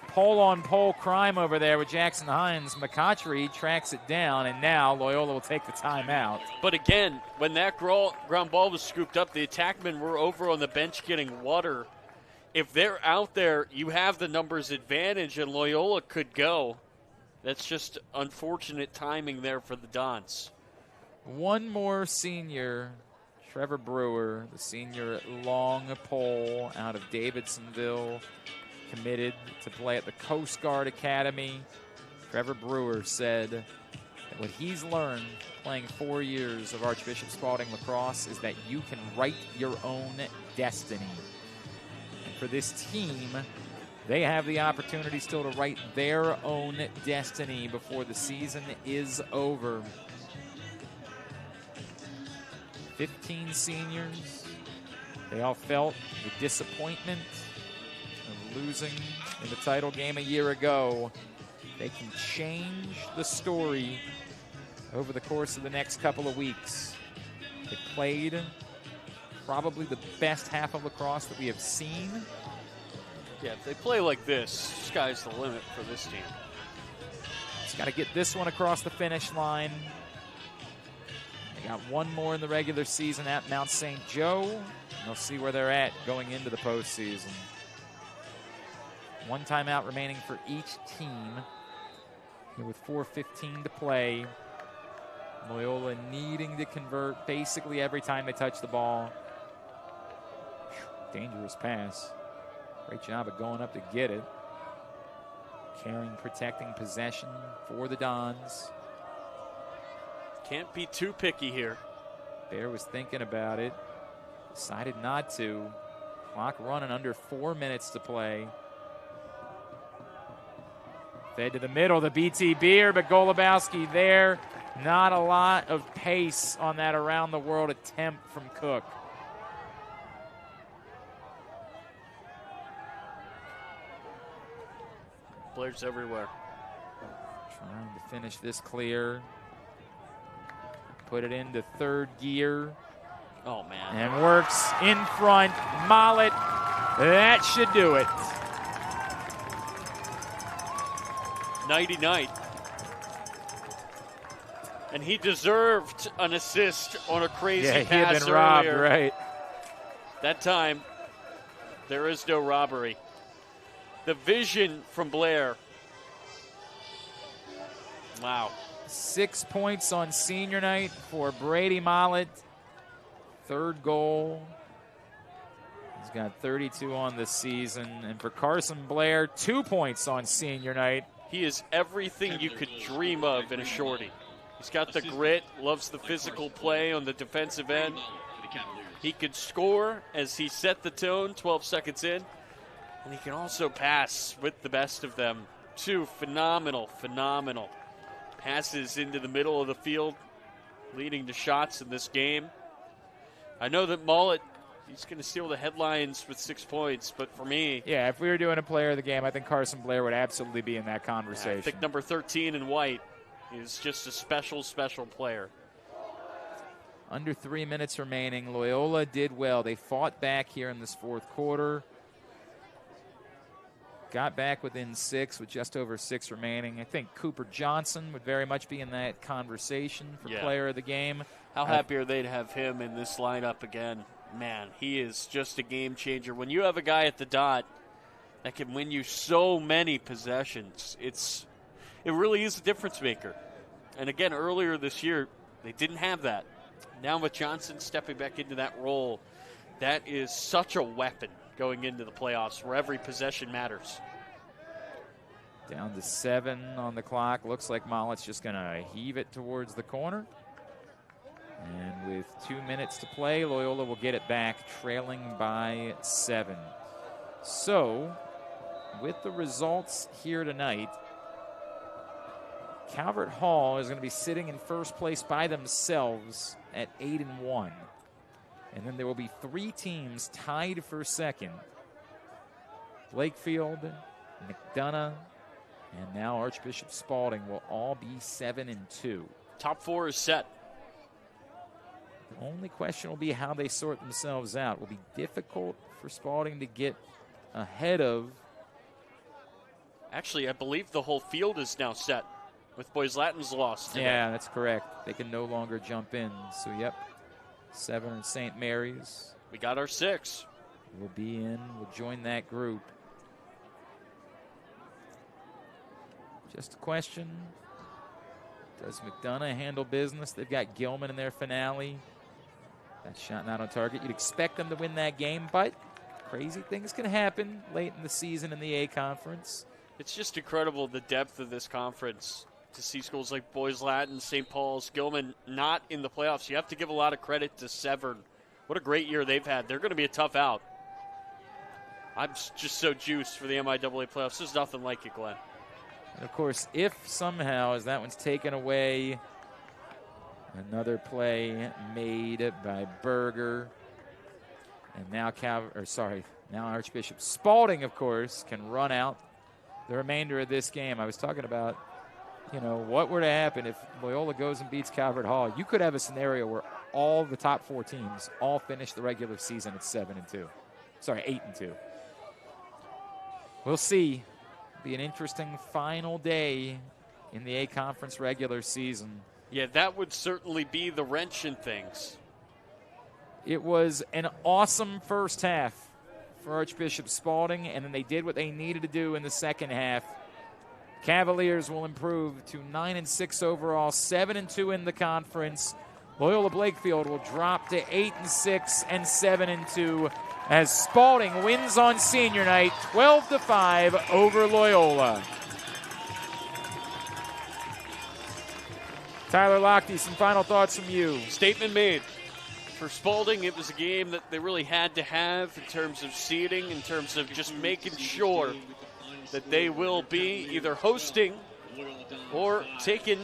Pole-on-pole crime over there with Jackson Hines. McCotchery tracks it down, and now Loyola will take the timeout. But again, when that ground ball was scooped up, the attackmen were over on the bench getting water. If they're out there, you have the numbers advantage, and Loyola could go. That's just unfortunate timing there for the Dons. One more senior, Trevor Brewer, the senior long pole out of Davidsonville, committed to play at the Coast Guard Academy. Trevor Brewer said that what he's learned playing 4 years of Archbishop Spalding lacrosse is that you can write your own destiny. And for this team, they have the opportunity still to write their own destiny before the season is over. 15 seniors. They all felt the disappointment of losing in the title game a year ago. They can change the story over the course of the next couple of weeks. They played probably the best half of lacrosse that we have seen. Yeah, if they play like this, sky's the limit for this team. Just got to get this one across the finish line. They got one more in the regular season at Mount St. Joe. And they'll see where they're at going into the postseason. One timeout remaining for each team. Here with 4:15 to play. Loyola needing to convert basically every time they touch the ball. Dangerous pass. Great job of going up to get it. Caring, protecting possession for the Dons. Can't be too picky here. Bear was thinking about it. Decided not to. Clock running, under 4 minutes to play. Fed to the middle, the BT Beer, but Golubowski there. Not a lot of pace on that around-the-world attempt from Cook. Players everywhere. Trying to finish this clear. Put it into third gear. Oh, man. And works in front. Mollett. That should do it. Nighty-night. And he deserved an assist on a crazy pass he had been robbed, earlier. right? That time, there is no robbery. The vision from Blair. Wow. 6 points on senior night for Brady Mollett. Third goal. He's got 32 on the season. And for Carson Blair, 2 points on senior night. He is everything you could dream of in a shorty. He's got the grit, loves the physical play on the defensive end. He could score as he set the tone 12 seconds in. And he can also pass with the best of them. 2 phenomenal passes into the middle of the field, leading to shots in this game. I know that Mollett, he's going to steal the headlines with 6 points, but for me... Yeah, if we were doing a player of the game, I think Carson Blair would absolutely be in that conversation. I think number 13 in white is just a special player. Under 3 minutes remaining. Loyola did well. They fought back here in this fourth quarter. Got back within 6 with just over 6 remaining. I think Cooper Johnson would very much be in that conversation for player of the game. How happy are they to have him in this lineup again? Man, he is just a game changer. When you have a guy at the dot that can win you so many possessions, it really is a difference maker. And again, earlier this year, they didn't have that. Now with Johnson stepping back into that role, that is such a weapon going into the playoffs where every possession matters. Down to 7 on the clock. Looks like Mollett's just going to heave it towards the corner. And with 2 minutes to play, Loyola will get it back, trailing by 7. So, with the results here tonight, Calvert Hall is going to be sitting in first place by themselves at 8-1. And then there will be 3 teams tied for second. Blakefield, McDonough, and now Archbishop Spalding will all be 7-2. Top 4 is set. The only question will be how they sort themselves out. It will be difficult for Spalding to get ahead of. Actually, I believe the whole field is now set with Boys Latin's loss today. Yeah, that's correct. They can no longer jump in. So, yep. 7 in St. Mary's. We got our 6. We'll be in. We'll join that group. Just a question. Does McDonough handle business? They've got Gilman in their finale. That shot not on target. You'd expect them to win that game, but crazy things can happen late in the season in the A Conference. It's just incredible the depth of this conference. To see schools like Boys Latin, St. Paul's, Gilman not in the playoffs. You have to give a lot of credit to Severn. What a great year they've had. They're going to be a tough out. I'm just so juiced for the MIAA playoffs. There's nothing like it, Glenn. And of course, if somehow, as that one's taken away, another play made by Berger. And now now Archbishop Spalding, of course, can run out the remainder of this game. I was talking about, what were to happen if Loyola goes and beats Calvert Hall. You could have a scenario where all the top 4 teams all finish the regular season at 7-2. Sorry, 8-2. We'll see. It'll be an interesting final day in the A Conference regular season. Yeah, that would certainly be the wrench in things. It was an awesome first half for Archbishop Spalding, and then they did what they needed to do in the second half. Cavaliers will improve to 9-6 overall, 7-2 in the conference. Loyola Blakefield will drop to 8-6 and 7-2 as Spalding wins on senior night 12-5 over Loyola. Tyler Lochte, some final thoughts from you. Statement made. For Spalding, it was a game that they really had to have in terms of seeding, in terms of just making sure that they will be either hosting or taking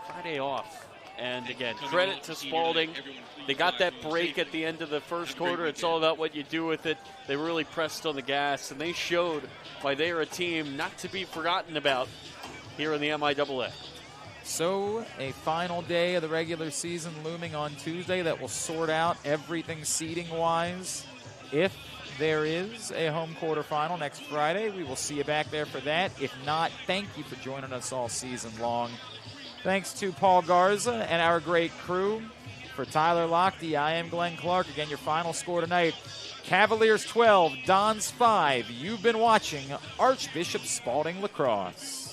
Friday off. And again, credit to Spalding. They got that break at the end of the first quarter. It's all about what you do with it. They really pressed on the gas, and they showed why they are a team not to be forgotten about here in the MIAA. So, a final day of the regular season looming on Tuesday that will sort out everything seeding-wise. If there is a home quarterfinal next Friday, we will see you back there for that. If not, thank you for joining us all season long. Thanks to Paul Garza and our great crew. For Tyler Lochte, I am Glenn Clark. Again, your final score tonight, Cavaliers 12, Dons 5. You've been watching Archbishop Spalding Lacrosse.